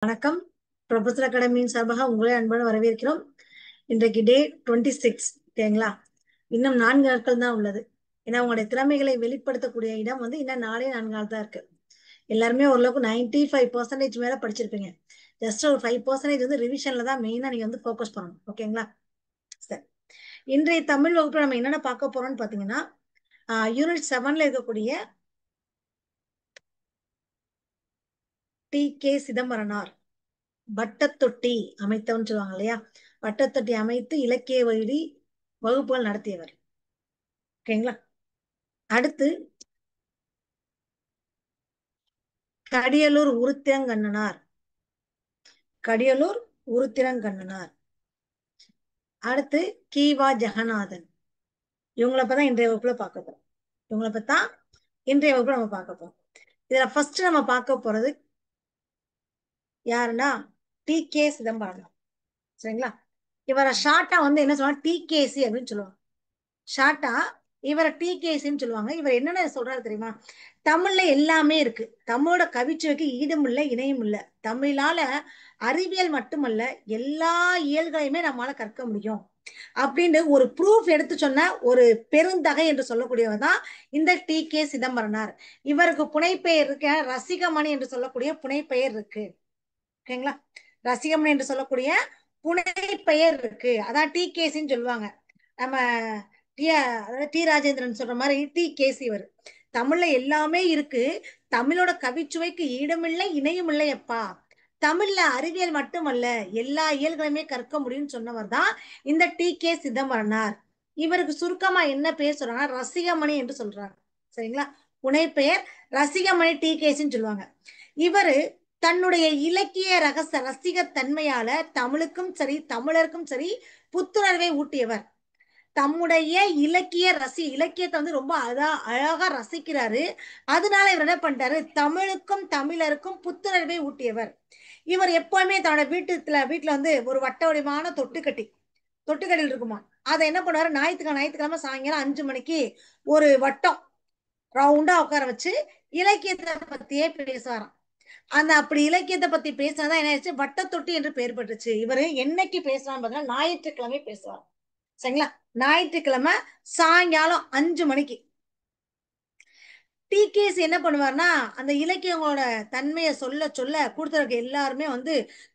வணக்கம். ப்ரொபசர் அகாடமியின் சார்பாக உங்களை அன்புடன் வரவேற்கிறோம். இன்றைக்கு டே 26. ஓகேங்களா? இன்னும் 4 நாட்கள் தான் உள்ளது. ஏன்னா உங்களுடைய திறமைகளை வெளிப்படுத்தக்கூடிய இடம் இன்னும் 4 நாள் தான் இருக்கு. எல்லாருமே ஓரளவுக்கு 95% மேல படிச்சிருப்பீங்க. ஜஸ்ட் ஒரு 5% ரிவிஷன்ல தான் மெயினா நீங்க ஃபோக்கஸ் பண்ணணும். ஓகேங்களா? சரி. இன்றைய தமிழ் வகுப்புல நம்ம என்னென்ன பார்க்க போறோம்னு பாத்தீங்கன்னா, யூனிட் 7ல இருக்கக்கூடிய டி.கே. சிதம்பரனார் வட்டத்தொட்டி அமைத்தவன் சொல்லுவாங்க இல்லையா? வட்டத்தொட்டி அமைத்து இலக்கிய வழி வகுப்புகள் நடத்தியவர். ஓகேங்களா? அடுத்து கடியலூர் உருத்திரங்கண்ணனார். கடியலூர் உருத்திரங்கண்ணனார். அடுத்து கீவா ஜெகநாதன். இவங்களை பத்தி இன்றைய வகுப்புல பார்க்க போறோம். இவங்களை பத்தி இன்றைய வகுப்புல நம்ம பார்க்க போறோம். இதுல ஃபர்ஸ்ட் நம்ம பார்க்க போறது யாருன்னா டி.கே. சிதம்பரனார். சரிங்களா? இவரை ஷார்ட்டா என்ன சொல்லுவாங்க, டி.கே.சி அப்படின்னு சொல்லுவாங்க. ஷார்ட்டா இவரை டி.கே.சின்னு சொல்லுவாங்க. இவர் என்னென்ன சொல்றாரு தெரியுமா? தமிழ்ல எல்லாமே இருக்கு. தமிழோட கவிச்சுவைக்கு ஈடும் இல்ல, இணையும் இல்ல. தமிழால அறிவியல் மட்டுமல்ல, எல்லா இயல்களையுமே நம்மளால கற்க முடியும் அப்படின்னு ஒரு ப்ரூஃப் எடுத்து சொன்ன ஒரு பெருந்தகை என்று சொல்லக்கூடியவர் தான் இந்த டி.கே. சிதம்பரனார். இவருக்கு புனைப்பெயர் இருக்க, ரசிகமணி என்று சொல்லக்கூடிய புனைப்பெயர் இருக்கு. ஓகேங்களா? ரசிகமணி என்று சொல்லக்கூடிய புனைப்பெயர் இருக்கு. அதான் டி.கே.சின்னு சொல்லுவாங்க. நம்ம அதாவது டி ராஜேந்திரன் சொல்ற மாதிரி டி.கே.சி வரும். தமிழ்ல எல்லாமே இருக்கு. தமிழோட கவிச்சுவைக்கு ஈடுமில்லை, இணையும் இல்லை அப்பா. தமிழ்ல அறிவியல் மட்டுமல்ல, எல்லா இயல்களையுமே கற்க முடியும்னு சொன்னவர் தான் இந்த டி.கே. சிதம்பரனார். இவருக்கு சுருக்கமா என்ன பேர் சொல்றாங்க, ரசிகமணி என்று சொல்றாங்க. சரிங்களா? புனைப்பெயர் ரசிகமணி டி.கே.சின்னு சொல்லுவாங்க. இவரு தன்னுடைய இலக்கிய ரசிக தன்மையால தமிழுக்கும் சரி, தமிழருக்கும் சரி புத்துணர்வை ஊட்டியவர். தம்முடைய இலக்கியத்தை ரொம்ப அழகா ரசிக்கிறாரு. அதனால இவர் என்ன பண்றாரு, தமிழுக்கும் தமிழருக்கும் புத்துணர்வை ஊட்டியவர். இவர் எப்பவுமே தன்னோட வீட்டுல ஒரு வட்ட வடிவான தொட்டுக்கட்டில் இருக்குமா. அதை என்ன பண்ணுவாரு, ஞாயிற்றுக்கிழமை சாயங்காலம் 5 மணிக்கு ஒரு வட்டம் ரவுண்டா உட்கார வச்சு இலக்கியத்தை பத்தியே பேசுவாராம். அப்படி இலக்கியத்தை பத்தி பேசினதான் என்ன ஆயிடுச்சு, வட்டத்தொட்டி என்று பெயர் பெற்றுச்சு. இவரு என்னைக்கு பேசுறான்னு பாத்தீங்கன்னா ஞாயிற்றுக்கிழமை பேசுவார். சரிங்களா? ஞாயிற்றுக்கிழமை சாயங்காலம் 5 மணிக்கு. டி.கே.சி என்ன பண்ணுவார்னா, அந்த இலக்கியங்களோட தன்மையை சொல்ல சொல்ல கொடுத்துருக்க எல்லாருமே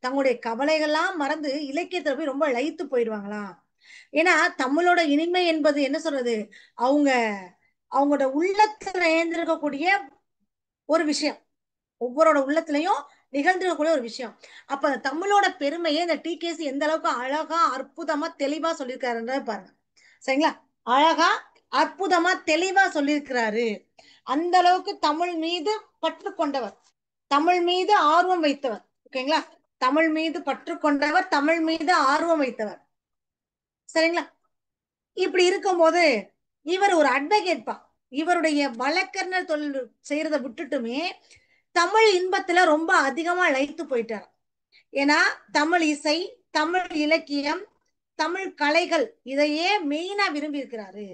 தங்களுடைய கவலைகள்லாம் மறந்து இலக்கியத்துல போய் ரொம்ப லயித்து போயிடுவாங்களாம். ஏன்னா தமிழோட இனிமை என்பது என்ன சொல்றது, அவங்களோட உள்ளத்துல எழுந்திருக்கக்கூடிய ஒரு விஷயம், ஒவ்வொருட உள்ளத்திலையும் நிகழ்ந்திருக்கக்கூடிய ஒரு விஷயம். அப்ப அந்த தமிழோட பெருமையை இந்த டி.கே.சி எந்த அளவுக்கு அழகா அற்புதமா தெளிவா சொல்லியிருக்காருன்றத பாருங்க. சரிங்களா? அழகா அற்புதமா தெளிவா சொல்லியிருக்கிறாரு. அந்த அளவுக்கு தமிழ் மீது பற்று கொண்டவர், தமிழ் மீது ஆர்வம் வைத்தவர். ஓகேங்களா? தமிழ் மீது பற்று கொண்டவர், தமிழ் மீது ஆர்வம் வைத்தவர். சரிங்களா? இப்படி இருக்கும்போது இவர் ஒரு அட்வொகேட் பா. இவருடைய வழக்கறிஞர் தொழில் செய்யறதை விட்டுட்டுமே தமிழ் இன்பத்துல ரொம்ப அதிகமா லயித்து போயிட்டார். ஏன்னா தமிழ் இசை, தமிழ் இலக்கியம், தமிழ் கலைகள் இதையே மெயினா விரும்பி இருக்கிறாரு.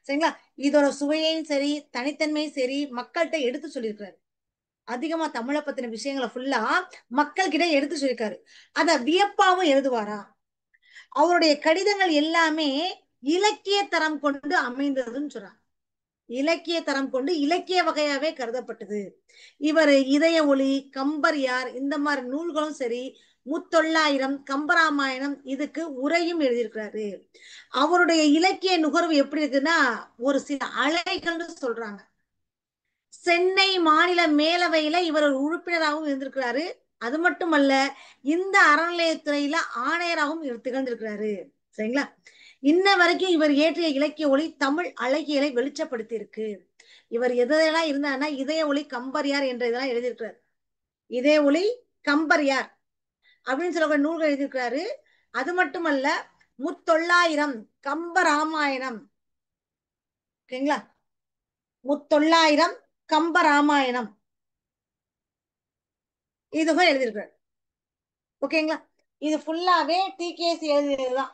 சரிங்களா? இதோட சுவையையும் சரி, தனித்தன்மையும் சரி மக்கள்கிட்ட எடுத்து சொல்லியிருக்கிறாரு. அதிகமா தமிழை பத்தின விஷயங்களை ஃபுல்லா மக்கள் கிட்ட எடுத்து சொல்லியிருக்காரு. அத வியப்பாவும் எழுதுவாரா. அவருடைய கடிதங்கள் எல்லாமே இலக்கிய தரம் கொண்டு அமைந்ததுன்னு சொல்றாங்க. இலக்கிய தரம் கொண்டு இலக்கிய வகையாவே கருதப்பட்டது. இவர் இதய ஒளி, கம்பர் யார் இந்த மாதிரி நூல்களும் சரி, முத்தொள்ளாயிரம், கம்பராமாயணம் இதுக்கு உரையும் எழுதியிருக்கிறாரு. அவருடைய இலக்கிய நுகர்வு எப்படி இருக்குன்னா, ஒரு சில அலைகள்னு சொல்றாங்க. சென்னை மாநில மேலவையில இவர் ஒரு உறுப்பினராகவும் இருந்திருக்கிறாரு. அது மட்டுமல்ல, இந்த அறநிலையத்துறையில ஆணையராகவும் திகழ்ந்திருக்கிறாரு. சரிங்களா? இன்ன வரைக்கும் இவர் ஏற்றிய இலக்கிய ஒளி தமிழ் அழகியலை வெளிச்சப்படுத்தி இருக்கு. இவர் எதெல்லாம் இருந்தாருன்னா, இதய ஒளி கம்பர் யார் என்ற இதெல்லாம் எழுதியிருக்கிறார். இதய ஒளி கம்பர் யார் அப்படின்னு சொல்லக்கூடிய நூல்கள் எழுதியிருக்கிறாரு. அது மட்டுமல்ல, முத்தொள்ளாயிரம், கம்பராமாயணம், ஓகேங்களா, முத்தொள்ளாயிரம், கம்பராமாயணம் இதுவும் எழுதியிருக்கிறார். ஓகேங்களா? இது ஃபுல்லாவே டி.கே.சி எழுதியதுதான்.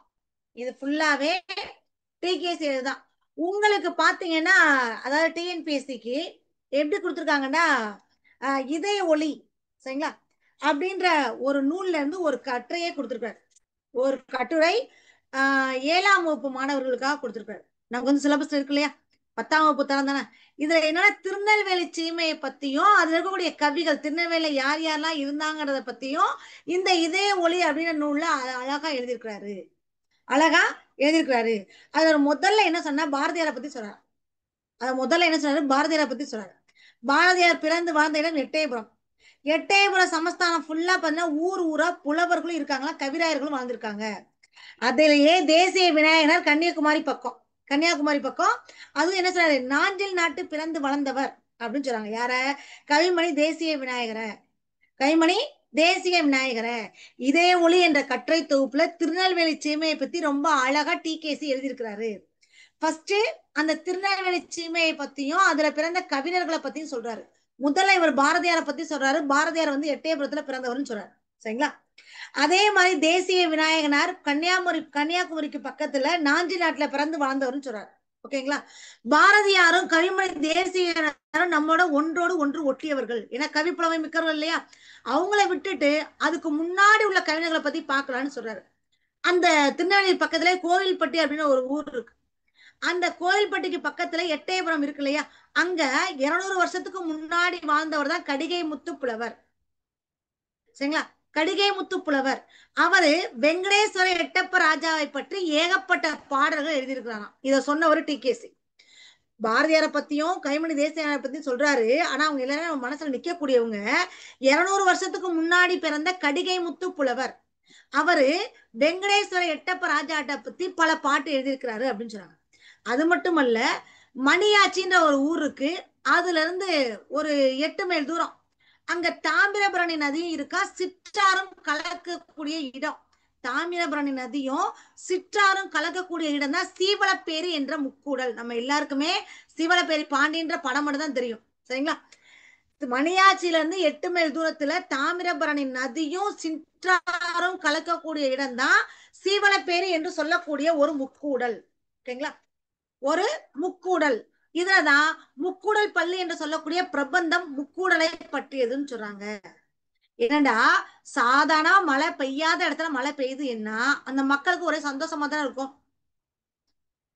இது ஃபுல்லாவே டி.கே.சி எழுதுதான். உங்களுக்கு பாத்தீங்கன்னா, அதாவது டிஎன்பிஎஸ்சிக்கு எப்படி கொடுத்துருக்காங்கன்னா, இதய ஒளி, சரிங்களா, அப்படின்ற ஒரு நூல்ல இருந்து ஒரு கட்டுரையே கொடுத்திருக்காரு. ஒரு கட்டுரை 7ஆம் வகுப்பு மாணவர்களுக்காக கொடுத்திருக்காரு. நமக்கு வந்து சிலபஸ் இருக்கு இல்லையா, 10ஆம் வகுப்பு தரம் தானே. இதுல என்னன்னா திருநெல்வேலி சீமையை பத்தியும் அதுல இருக்கக்கூடிய கவிகள் திருநெல்வேலியில யார் யாரெல்லாம் இருந்தாங்கறத பத்தியும் இந்த இதய ஒளி அப்படின்ற நூல்ல அழகா எழுதியிருக்கிறாரு. அழகா எழுதியிருக்கிறாரு. அதுல முதல்ல என்ன சொன்னா பாரதியாரை பத்தி சொல்றாரு. முதல்ல என்ன சொன்னாரு, பாரதியாரை பத்தி சொல்றாரு. பாரதியார் பிறந்து வாழ்ந்த இடம் எட்டயபுரம். எட்டயபுரம் சமஸ்தானம் ஃபுல்லா பார்த்தீங்கன்னா ஊர் ஊரா புலவர்களும் இருக்காங்களா, கவிராயர்களும் வாழ்ந்திருக்காங்க. அதிலேயே தேசிய விநாயகர் கன்னியாகுமரி பக்கம். கன்னியாகுமரி பக்கம். அதுவும் என்ன சொல்றாரு, நாஞ்சில் நாட்டு பிறந்து வளர்ந்தவர் அப்படின்னு சொல்றாங்க. யார? கவிமணி தேசிய விநாயகரை. கவிமணி தேசிய விநாயகரை இதே ஒளி என்ற கட்டுரை தொகுப்புல திருநெல்வேலி சீமையை பத்தி ரொம்ப அழகா டிகேசி எழுதியிருக்கிறாரு. ஃபர்ஸ்ட் அந்த திருநெல்வேலி சீமையை பத்தியும் அதுல பிறந்த கவிஞர்களை பத்தியும் சொல்றாரு. முதல்ல இவர் பாரதியாரை பத்தி சொல்றாரு. பாரதியார் வந்து எட்டயபுரத்துல பிறந்தவர்னு சொல்றாரு. சரிங்களா? அதே மாதிரி தேசிய விநாயகனார் கன்னியாகுமரிக்கு பக்கத்துல நாஞ்சி நாட்டுல பிறந்து வாழ்ந்தவர்னு சொல்றாரு. ஓகேங்களா? பாரதியாரும் கவிமணி தேசியரும் நம்மோட ஒன்றோடு ஒன்று ஒட்டியவர்கள். ஏன்னா கவிப்புலமை மிக்கவர்கள் இல்லையா, அவங்கள விட்டுட்டு அதுக்கு முன்னாடி உள்ள கவிஞர்களை பத்தி பார்க்கலாம்னு சொல்றாரு. அந்த திருநெல்வேலி பக்கத்துல கோவில்பட்டி அப்படின்னு ஒரு ஊர் இருக்கு. அந்த கோயில்பட்டிக்கு பக்கத்துல எட்டயபுரம் இருக்கு இல்லையா, அங்க 200 வருஷத்துக்கு முன்னாடி வாழ்ந்தவர் தான் கடிகை முத்து புலவர். சரிங்களா? கடிகை முத்து புலவர். அவரு வெங்கடேஸ்வர எட்டப்ப ராஜாவை பற்றி ஏகப்பட்ட பாடல்கள் எழுதியிருக்கிறாராம். இத சொன்னவர் டிகேசி. பாரதியாரை பத்தியும் கைமணி தேசியாரை பத்தியும் சொல்றாரு. ஆனா அவங்க எல்லாரும் நம்ம மனசுல நிக்கக்கூடியவங்க 200 வருஷத்துக்கு முன்னாடி பிறந்த கடிகை முத்து புலவர். அவரு வெங்கடேஸ்வர எட்டப்ப ராஜாட்ட பத்தி பல பாட்டு எழுதியிருக்கிறாரு அப்படின்னு சொன்னாங்க. அது மட்டுமல்ல, மணியாச்சின்ற ஒரு ஊர் இருக்கு. அதுல இருந்து ஒரு 8 மைல் தூரம் அங்க தாமிரபரணி நதியும் இருக்கா, சிற்றாரும் கலக்கக்கூடிய இடம். தாமிரபரணி நதியும் சிற்றாரும் கலக்கக்கூடிய இடம் தான் சீவலப்பேரி என்ற முக்கூடல். நம்ம எல்லாருக்குமே சீவலப்பேரி பாண்டியன்ற படம் மட்டும் தான் தெரியும். சரிங்களா? மணியாச்சில இருந்து 8 மைல் தூரத்துல தாமிரபரணி நதியும் சிற்றாரும் கலக்கக்கூடிய இடம் தான் சீவலப்பேரி என்று சொல்லக்கூடிய ஒரு முக்கூடல். ஓகேங்களா? ஒரு முக்கூடல். இதுலதான் முக்கூடல் பள்ளி என்று சொல்லக்கூடிய பிரபந்தம் முக்கூடலை பற்றியதுன்னு சொல்றாங்க. என்னடா, சாதாரண மழை பெய்யாத இடத்துல மழை பெய்யுது என்ன, அந்த மக்களுக்கு ஒரே சந்தோஷமா தானே இருக்கும்.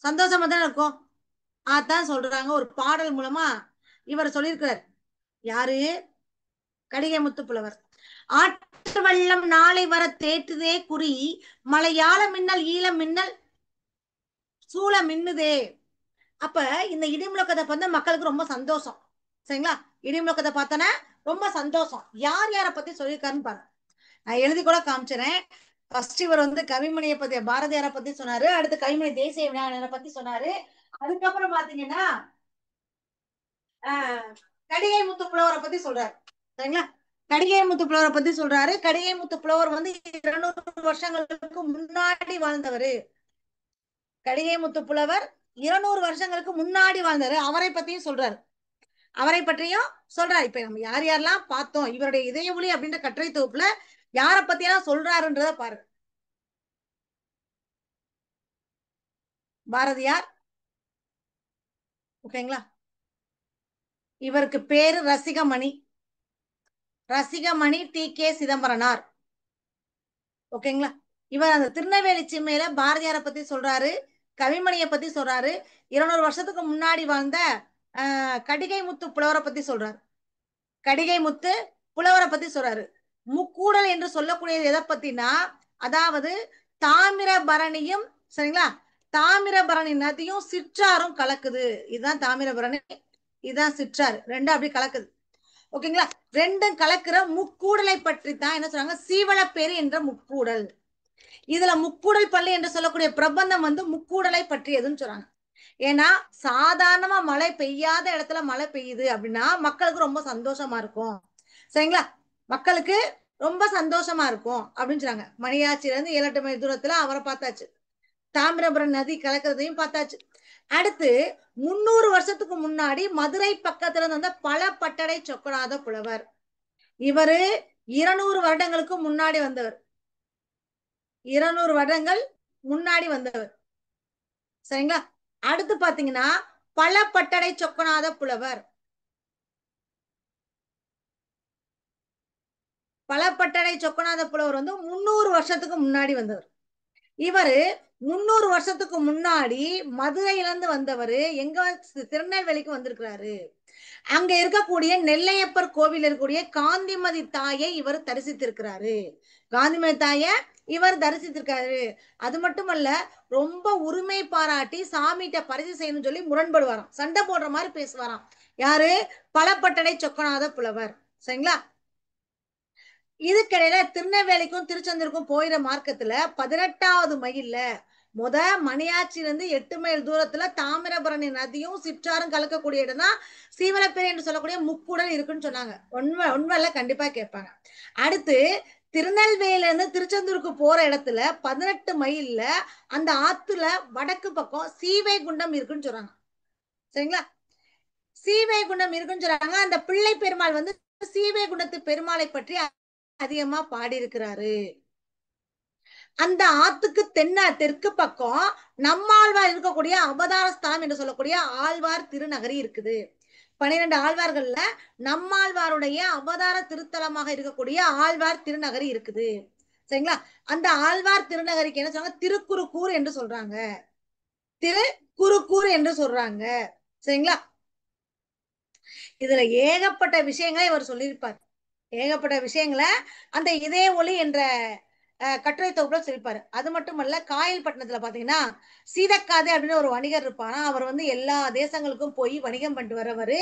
சந்தோஷமா தானே இருக்கும். அதான் சொல்றாங்க ஒரு பாடல் மூலமா இவர் சொல்லியிருக்கிறார். யாரு? கடிகை முத்து புலவர். ஆற்று வெள்ளம் நாளை வர தேற்றுதே குறி, மலையாள மின்னல் ஈழ மின்னல் சூழ மின்னுதே. அப்ப இந்த இடிமுழக்கத்தை வந்து மக்களுக்கு ரொம்ப சந்தோஷம். சரிங்களா? இடிமுழக்கத்தை பார்த்தோன்னா ரொம்ப சந்தோஷம். யார் யாரை பத்தி சொல்லியிருக்காருன்னு பாருங்க. நான் எழுதி கூட காமிச்சிறேன். ஃபர்ஸ்ட் இவர் வந்து கவிமணியை பத்தி பாரதியாரை பத்தி சொன்னாரு. அடுத்து கவிமணி தேசிய விநாயகரை பத்தி சொன்னாரு. அதுக்கப்புறம் பாத்தீங்கன்னா கடிகை முத்து புலவரை பத்தி சொல்றாரு. சரிங்களா? கடிகை முத்து புலவரை பத்தி சொல்றாரு. கடிகை முத்து புலவர் வந்து 200 வருஷங்களுக்கு முன்னாடி வாழ்ந்தவர். கடிகை முத்து புலவர் 200 வருஷங்களுக்கு முன்னாடி வாழ்ந்தாரு. அவரை பத்தியும் சொல்றாரு. அவரை பற்றியும் சொல்றாரு. இப்ப நம்ம யார் யாரெல்லாம் பார்த்தோம், இவருடைய இதய ஒளி அப்படின்ற கட்டுரை தொகுப்புல யாரை பத்தியெல்லாம் சொல்றாருன்றத பாருங்க. பாரதியார். ஓகேங்களா? இவருக்கு பேரு ரசிகமணி. ரசிகமணி டி.கே. சிதம்பரனார். ஓகேங்களா? இவர் அந்த திருநெல்வேலி சீமையில பாரதியாரை பத்தி சொல்றாரு. கவிமணியை பத்தி சொல்றாரு. 200 வருஷத்துக்கு முன்னாடி வாழ்ந்த கடிகை முத்து புலவரை பத்தி சொல்றாரு. கடிகை முத்து புலவரை பத்தி சொல்றாரு. முக்கூடல் என்று சொல்லக்கூடியது எதை பத்தினா, அதாவது தாமிரபரணியும், சரிங்களா, தாமிரபரணி நதியும் சிற்றாரும் கலக்குது. இதுதான் தாமிரபரணி, இதுதான் சிற்றாறு, ரெண்டும் அப்படி கலக்குது. ஓகேங்களா? ரெண்டும் கலக்கிற முக்கூடலை பற்றி தான் என்ன சொல்றாங்க, சீவலப்பேரி என்ற முக்கூடல். இதுல முக்கூடல் பள்ளி என்று சொல்லக்கூடிய பிரபந்தம் வந்து முக்கூடலை பற்றியதுன்னு சொல்றாங்க. ஏன்னா சாதாரணமா மழை பெய்யாத இடத்துல மழை பெய்யுது அப்படின்னா மக்களுக்கு ரொம்ப சந்தோஷமா இருக்கும். சரிங்களா? மக்களுக்கு ரொம்ப சந்தோஷமா இருக்கும் அப்படின்னு சொன்னாங்க. மணியாச்சில இருந்து 7-8 மைல் தூரத்துல அவரை பார்த்தாச்சு. தாமிரபரணி நதி கலக்கிறதையும் பார்த்தாச்சு. அடுத்து 300 வருஷத்துக்கு முன்னாடி மதுரை பக்கத்துல இருந்து பல பட்டடை சொக்கநாத புலவர். இவரு 200 வருடங்களுக்கு முன்னாடி வந்தவர். 200 வருடங்கள் முன்னாடி வந்தவர். சரிங்களா? அடுத்து பாத்தீங்கன்னா பல பட்டடை சொக்கநாத புலவர். பலப்பட்டடை சொக்கநாத புலவர் வந்து 300 வருஷத்துக்கு முன்னாடி வந்தவர். இவரு 300 வருஷத்துக்கு முன்னாடி மதுரையிலிருந்து வந்தவர் எங்க திருநெல்வேலிக்கு வந்திருக்கிறாரு. அங்க இருக்கக்கூடிய நெல்லையப்பர் கோவில் இருக்கக்கூடிய காந்திமதி தாயை இவர் தரிசித்திருக்கிறாரு. காந்திமதி தாய இவர் தரிசித்திருக்காரு. அது மட்டுமல்ல, ரொம்ப உரிமை பாராட்டி சாமிகிட்ட பரிசு செய்யணும்னு சொல்லி முரண்படுவாராம், சண்டை போடுற மாதிரி பேசுவாராம். யாரு? பலப்பட்டடை சொக்கநாத புலவர். சரிங்களா? இதுக்கிடையில திருநெல்வேலிக்கும் திருச்செந்தூருக்கும் போயிற மார்க்கத்துல 18வது மைல்ல மணியாச்சிலிருந்து 8 மைல் தூரத்துல தாமிரபரணி நதியும் சிற்றாரும் கலக்கக்கூடிய இடம் தான் சீவலப்பேரி என்று சொல்லக்கூடிய முக்குடல் இருக்குன்னு சொன்னாங்க. உண்மையில கண்டிப்பா கேட்பாங்க. அடுத்து திருநெல்வேலியில இருந்து திருச்செந்தூருக்கு போற இடத்துல 18 மைல்ல அந்த ஆத்துல வடக்கு பக்கம் சீவைகுண்டம் இருக்குன்னு சொல்றாங்க. சரிங்களா? சீவைகுண்டம் இருக்குன்னு சொல்றாங்க. அந்த பிள்ளை பெருமாள் வந்து சீவைகுண்டத்து பெருமாளை பற்றி அதிகமா பாடியிருக்கிறாரு. அந்த ஆத்துக்கு தெற்கு பக்கம் நம்மாழ்வார் இருக்கக்கூடிய அவதார ஸ்தலம் என்று சொல்லக்கூடிய ஆழ்வார் திருநகரி இருக்குது. 12 ஆழ்வார்கள்ல நம்மாழ்வாருடைய அவதார திருத்தலமாக இருக்கக்கூடிய ஆழ்வார் திருநகரி இருக்குது. சரிங்களா? அந்த ஆழ்வார் திருநகரிக்கு என்ன சொல்றாங்க? திருக்குறுக்கூர் என்று சொல்றாங்க. திருக்குறுக்கூர் என்று சொல்றாங்க. சரிங்களா? இதுல ஏகப்பட்ட விஷயங்களை இவர் சொல்லியிருப்பார். ஏகப்பட்ட விஷயங்களை அந்த இதய ஒளி என்ற கட்டுரை தொகுப்புல சொல்லிப்பாரு. அது மட்டுமல்ல, காயல்பட்டினத்துல பாத்தீங்கன்னா சீதக்காதே அப்படின்னு ஒரு வணிகர் இருப்பாரா. அவர் வந்து எல்லா தேசங்களுக்கும் போய் வணிகம் பண்ணிட்டு வரவரு.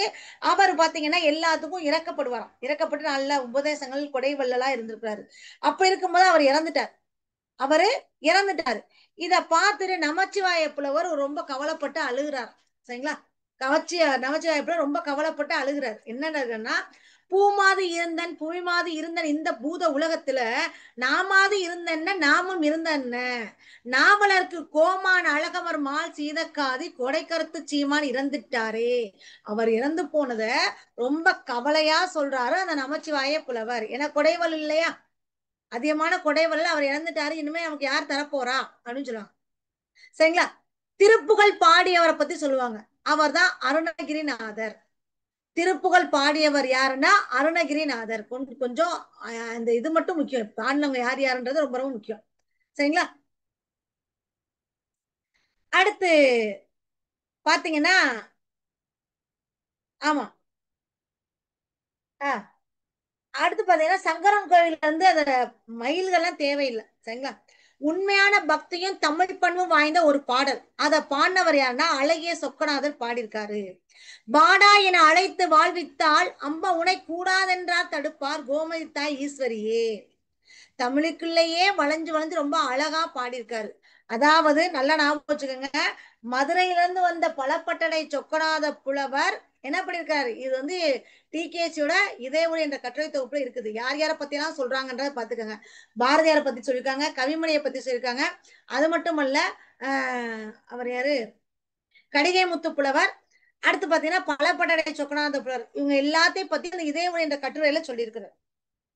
அவர் பாத்தீங்கன்னா எல்லாத்துக்கும் இறக்கப்படுவாராம். இறக்கப்பட்டு நல்ல உபதேசங்கள் கொடைவள்ளலா இருந்திருக்கிறாரு. அப்ப இருக்கும்போது அவர் இறந்துட்டார். அவரு இறந்துட்டாரு. இத பார்த்துட்டு நமச்சிவாய புலவர் ரொம்ப கவலைப்பட்டு அழுகிறார். சரிங்களா? நமச்சிவாய புலவர் ரொம்ப கவலைப்பட்டு அழுகிறார். என்னன்னா, பூமாது இருந்தன் புவிமாது இருந்தன் இந்த பூத உலகத்துல நாமாது இருந்தன்ன நாமும் இருந்தன்ன நாவலருக்கு கோமான் அழகமர் மால் சீதக்காதி கொடைக்கருத்து சீமான் இறந்துட்டாரே. அவர் இறந்து போனத ரொம்ப கவலையா சொல்றாரு அந்த நமச்சிவாய புலவர். ஏன்னா கொடைவல் இல்லையா, அதிகமான கொடைவல். அவர் இறந்துட்டாரு, இனிமே நமக்கு யார் தரப்போறா அப்படின்னு சொல்லுவாங்க. சரிங்களா? திருப்புகழ் பாடியவரை பத்தி சொல்லுவாங்க. அவர் தான் அருணகிரிநாதர். திருப்புகழ் பாடியவர் யாருன்னா அருணகிரிநாதர். கொஞ்சம் அந்த இது மட்டும் முக்கியம், பாடினவங்க யார் யாருன்றது ரொம்ப ரொம்ப முக்கியம். சரிங்களா? அடுத்து பாத்தீங்கன்னா, ஆமா, அடுத்து பாத்தீங்கன்னா சங்கரன் கோவில்ல இருந்து அந்த மயில்கள்லாம் தேவையில்லை. சரிங்களா? உண்மையான பக்தியும் தமிழ் பண்பும் வாய்ந்த ஒரு பாடல். அத பாடினவர் யாருன்னா அழகிய சொக்கநாதர் பாடியிருக்காரு. பாடா என அழைத்து வாழ்வித்தால் அம்மா உனை கூடாதென்றார் தடுப்பார் கோமதி தாய் ஈஸ்வரியே. தமிழுக்குள்ளேயே வளைஞ்சு வளைஞ்சு ரொம்ப அழகா பாடியிருக்காரு. அதாவது நல்லா ஞாபகம் வச்சுக்கோங்க, மதுரையிலிருந்து வந்த பலப்பட்டடை சொக்கநாத புலவர் என்ன பண்ணிருக்காரு, இது வந்து டிகேசியோட இதயமொழி என்ற கட்டுரை தொகுப்புல இருக்குது. யார் யாரை பத்தி எல்லாம் சொல்றாங்கன்றத பாத்துக்கோங்க. பாரதியாரை பத்தி சொல்லியிருக்காங்க, கவிமணியை பத்தி சொல்லியிருக்காங்க. அது மட்டுமல்ல, அவர் யாரு, கடிகை முத்து புலவர். அடுத்து பாத்தீங்கன்னா பலப்பட்டடை சொக்கநாத புலவர். இவங்க எல்லாத்தையும் பத்தி அந்த இதயமொழி என்ற கட்டுரையில சொல்லியிருக்கிறார்.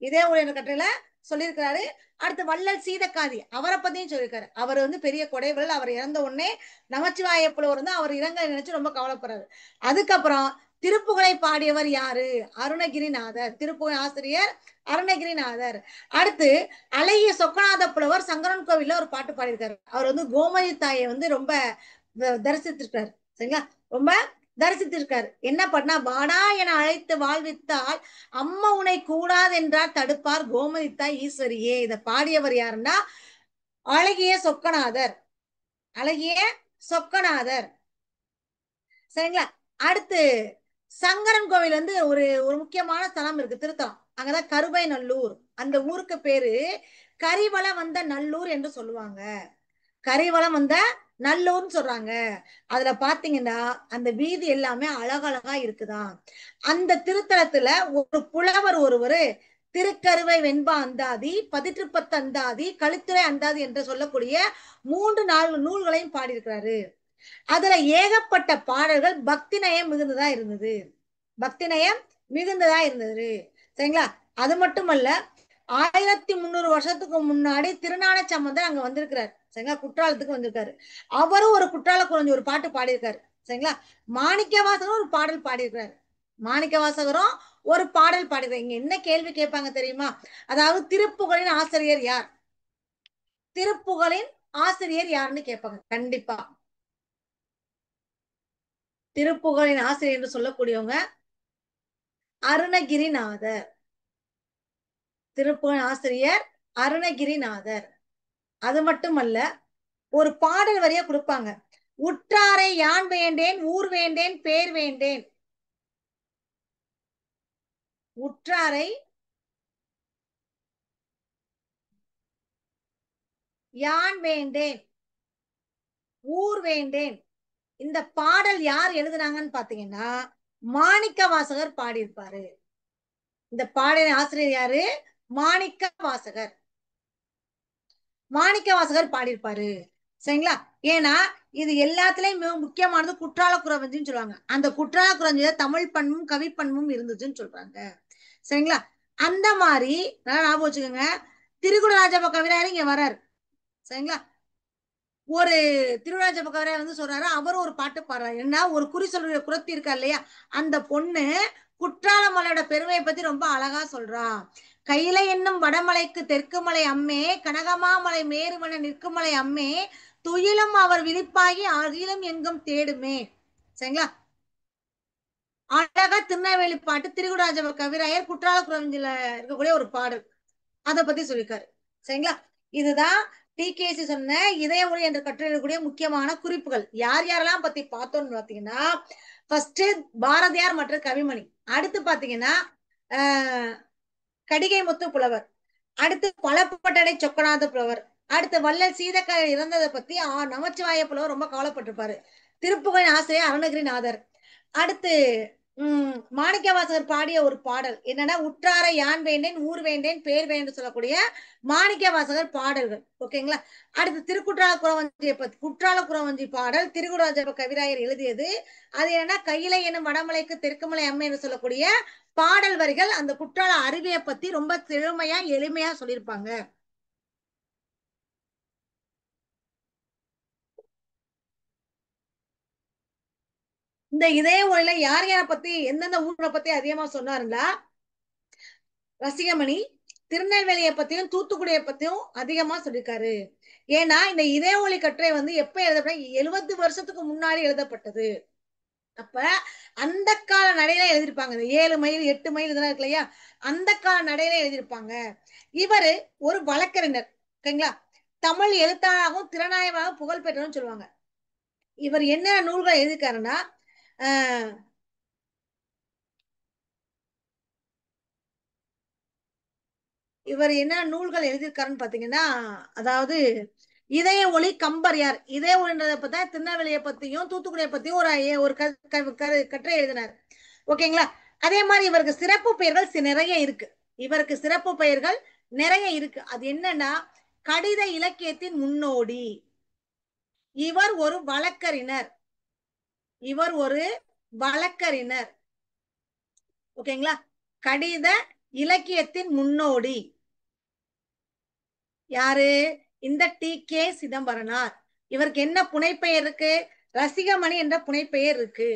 இதே ஒரு கட்டுரையில சொல்லியிருக்கிறாரு. அடுத்து வள்ளல் சீதக்காதி அவரை பத்தியும் சொல்லியிருக்காரு. அவர் வந்து பெரிய கொடைவள்ளல். அவர் இறந்த உடனே நமச்சிவாய புலவர் வந்து அவர் இறங்க நினைச்சு ரொம்ப கவலைப்படுறாரு. அதுக்கப்புறம் திருப்புகழை பாடியவர் யாரு? அருணகிரிநாதர். திருப்புகழ் ஆசிரியர் அருணகிரிநாதர். அடுத்து அழகிய சொக்கநாத புலவர் சங்கரன் கோவில்ல ஒரு பாட்டு பாடியிருக்காரு. அவர் வந்து கோமதி தாயை வந்து ரொம்ப தரிசித்திருக்காரு. சரிங்களா? ரொம்ப தரிசித்திருக்காரு. என்ன பண்ணா, வாடா என அழைத்து வாழ்வித்தால் அம்மா உனை கூடாது என்றார் தடுப்பார் கோமதி தாய் ஈஸ்வரியே. இத பாடியவர் யாருன்னா அழகிய சொக்கநாதர். அழகிய சொக்கநாதர். சரிங்களா? அடுத்து சங்கரன் கோவில் வந்து ஒரு ஒரு முக்கியமான ஸ்தலம் இருக்கு, திருத்தலம். அங்கதான் கருவை நல்லூர். அந்த ஊருக்கு பேரு கரிவளம் வந்த நல்லூர் என்று சொல்லுவாங்க. கரிவளம் வந்த நல்லூர்னு சொல்றாங்க. அதுல பாத்தீங்கன்னா அந்த வீதி எல்லாமே அழகழகா இருக்குதான். அந்த திருத்தலத்துல ஒரு புலவர் ஒருவரு திருக்கருவை வெண்பா அந்தாதி, பதிற்றுப்பத்து அந்தாதி, கலித்துறை அந்தாதி என்று சொல்லக்கூடிய 3-4 நூல்களையும் பாடியிருக்கிறாரு. அதுல ஏகப்பட்ட பாடல்கள் பக்தி நயம் மிகுந்ததா இருந்தது. பக்தி நயம் மிகுந்ததா இருந்தது. சரிங்களா? அது மட்டுமல்ல, 1300 வருஷத்துக்கு முன்னாடி திருஞான சம்பந்தர் அங்க வந்திருக்கிறார். சரிங்களா? குற்றாலத்துக்கு வந்திருக்காரு. அவரும் ஒரு குற்றால குறஞ்சி ஒரு பாட்டு பாடியிருக்காரு. சரிங்களா? மாணிக்க வாசகரும் ஒரு பாடல் பாடியிருக்காரு. மாணிக்க வாசகரும் ஒரு பாடல் பாடுறீங்க. என்ன கேள்வி கேட்பாங்க தெரியுமா? அதாவது திருப்புகழின் ஆசிரியர் யார்? திருப்புகழின் ஆசிரியர் யாருன்னு கேட்பாங்க கண்டிப்பா. திருப்புகழின் ஆசிரியர் என்று சொல்லக்கூடியவங்க அருணகிரிநாதர். திருப்புகழின் ஆசிரியர் அருணகிரிநாதர். அது மட்டுமல்ல, ஒரு பாடல் வரியா கொடுப்பாங்க. உற்றாரை யான் வேண்டேன், ஊர் வேண்டேன், பேர் வேண்டேன். உற்றாரை யான் வேண்டேன், ஊர் வேண்டேன். இந்த பாடல் யார் எழுதுனாங்கன்னு பாத்தீங்கன்னா மாணிக்க வாசகர் பாடியிருப்பாரு. இந்த பாடலின் ஆசிரியர் யாரு? மாணிக்க வாசகர். மாணிக்க வாசகர் பாடியிருப்பாரு. சரிங்களா? ஏன்னா இது எல்லாத்துலயும் மிக முக்கியமானது குற்றால குறவஞ்சின்னு சொல்லுவாங்க. அந்த குற்றால குறவஞ்சில தமிழ் பண்பும் கவி பண்பும் இருந்துச்சுன்னு சொல்றாங்க. சரிங்களா? அந்த மாதிரி நல்லா ஞாபகம் வச்சுக்கோங்க. திருக்குறளாஜப கவிராயர் இங்க வர்றாரு. சரிங்களா? ஒரு திருவிழாஜப கவிராயர் வந்து சொல்றாரு, அவரும் ஒரு பாட்டு பாடுறாரு. என்ன ஒரு குறி சொல்ற குறத்தி இருக்கா இல்லையா, அந்த பொண்ணு குற்றால மலையோட பெருமையை பத்தி ரொம்ப அழகா சொல்றா. கையில என்னும் வடமலைக்கு தெற்கு மலை அம்மே, கனகமாமலை மேருவன நிற்குமலை அம்மே, துயிலும் அவர் விழிப்பாகி அகிலம் எங்கும் தேடுமே. சரிங்களா? அழகா திருநெல்வேலி பாட்டு திருக்குறளாஜப கவிராயர் குற்றால குறவஞ்சில இருக்கக்கூடிய ஒரு பாடல். அதை பத்தி சொல்லிருக்காரு. சரிங்களா? இதுதான் டிகேசி சொன்ன இதய ஒளி என்ற கட்டுரையிடக்கூடிய முக்கியமான குறிப்புகள். யார் யாரெல்லாம் பத்தி பார்த்தோம்னு பாத்தீங்கன்னா, ஃபர்ஸ்ட் பாரதியார் மற்றும் கவிமணி. அடுத்து பாத்தீங்கன்னா கடிகை முத்து புலவர். அடுத்து பழப்பட்டடை சொக்கநாத புலவர். அடுத்து வள்ளல் சீதக்க இறந்ததை பத்தி நமச்சிவாய புலவர் ரொம்ப கவலைப்பட்டிருப்பாரு. திருப்புகழின் ஆசிரியர் அருணகிரிநாதர். அடுத்து மாணிக்க வாசகர் பாடிய ஒரு பாடல் என்னன்னா, உற்றாரை யான் வேண்டேன், ஊர் வேண்டேன், பேர் வேண்டேன் சொல்லக்கூடிய மாணிக்க வாசகர் பாடல்கள். ஓகேங்களா? அடுத்து திருக்குற்றால குறவஞ்சியை பத்தி குற்றால குறவஞ்சி பாடல் திருக்குறளாஜப கவிராயர் எழுதியது. அது என்னன்னா, கையிலை எனும் வடமலைக்கு தெற்குமலை அம்மை என்று சொல்லக்கூடிய பாடல் வரிகள் அந்த குற்றால அருவியை பத்தி ரொம்ப திறமையா எளிமையா சொல்லியிருப்பாங்க. இந்த இதய ஒளியில யார் யாரை பத்தி எந்தெந்த ஊரை பத்தி அதிகமா சொன்னாருங்களா, ரசிகமணி திருநெல்வேலியை பத்தியும் தூத்துக்குடியை பத்தியும் அதிகமா சொல்லியிருக்காரு. ஏன்னா இந்த இதய ஒளி கட்டுரை வந்து எப்ப எழுதப்பட்ட 70 வருஷத்துக்கு முன்னாடி எழுதப்பட்டது. அப்ப அந்த கால நடையில எழுதியிருப்பாங்க. 7 மைல் 8 மைல் இதெல்லாம் இருக்கு இல்லையா, அந்த கால நடையில எழுதியிருப்பாங்க. இவரு ஒரு வழக்கறிஞர். ஓகேங்களா? தமிழ் எழுத்தாளராகவும் திறனாய்வாகவும் புகழ் பெற்றவர்னு சொல்லுவாங்க. இவர் என்ன நூல்கள் எழுதியிருக்காருன்னா, இவர் என்ன நூல்கள் எழுதியிருக்காருன்னு பாத்தீங்கன்னா, அதாவது இதய ஒளி கம்பர் யார், இதய ஒளின்றத பத்தி திருநெல்வேலியை பத்தியும் தூத்துக்குடியை பத்தியும் ஒரு கட்டுரை எழுதினார். ஓகேங்களா? அதே மாதிரி இவருக்கு சிறப்பு பெயர்கள் நிறைய இருக்கு. இவருக்கு சிறப்பு பெயர்கள் நிறைய இருக்கு. அது என்னன்னா, கடித இலக்கியத்தின் முன்னோடி. இவர் ஒரு வழக்கறிஞர். இவர் ஒரு வழக்கறிஞர். ஓகேங்களா? கடித இலக்கியத்தின் முன்னோடி யாரு? இந்த டி.கே. சிதம்பரனார். இவருக்கு என்ன புனைப்பெயர் இருக்கு? ரசிகமணி என்ற புனைப்பெயர் இருக்கு.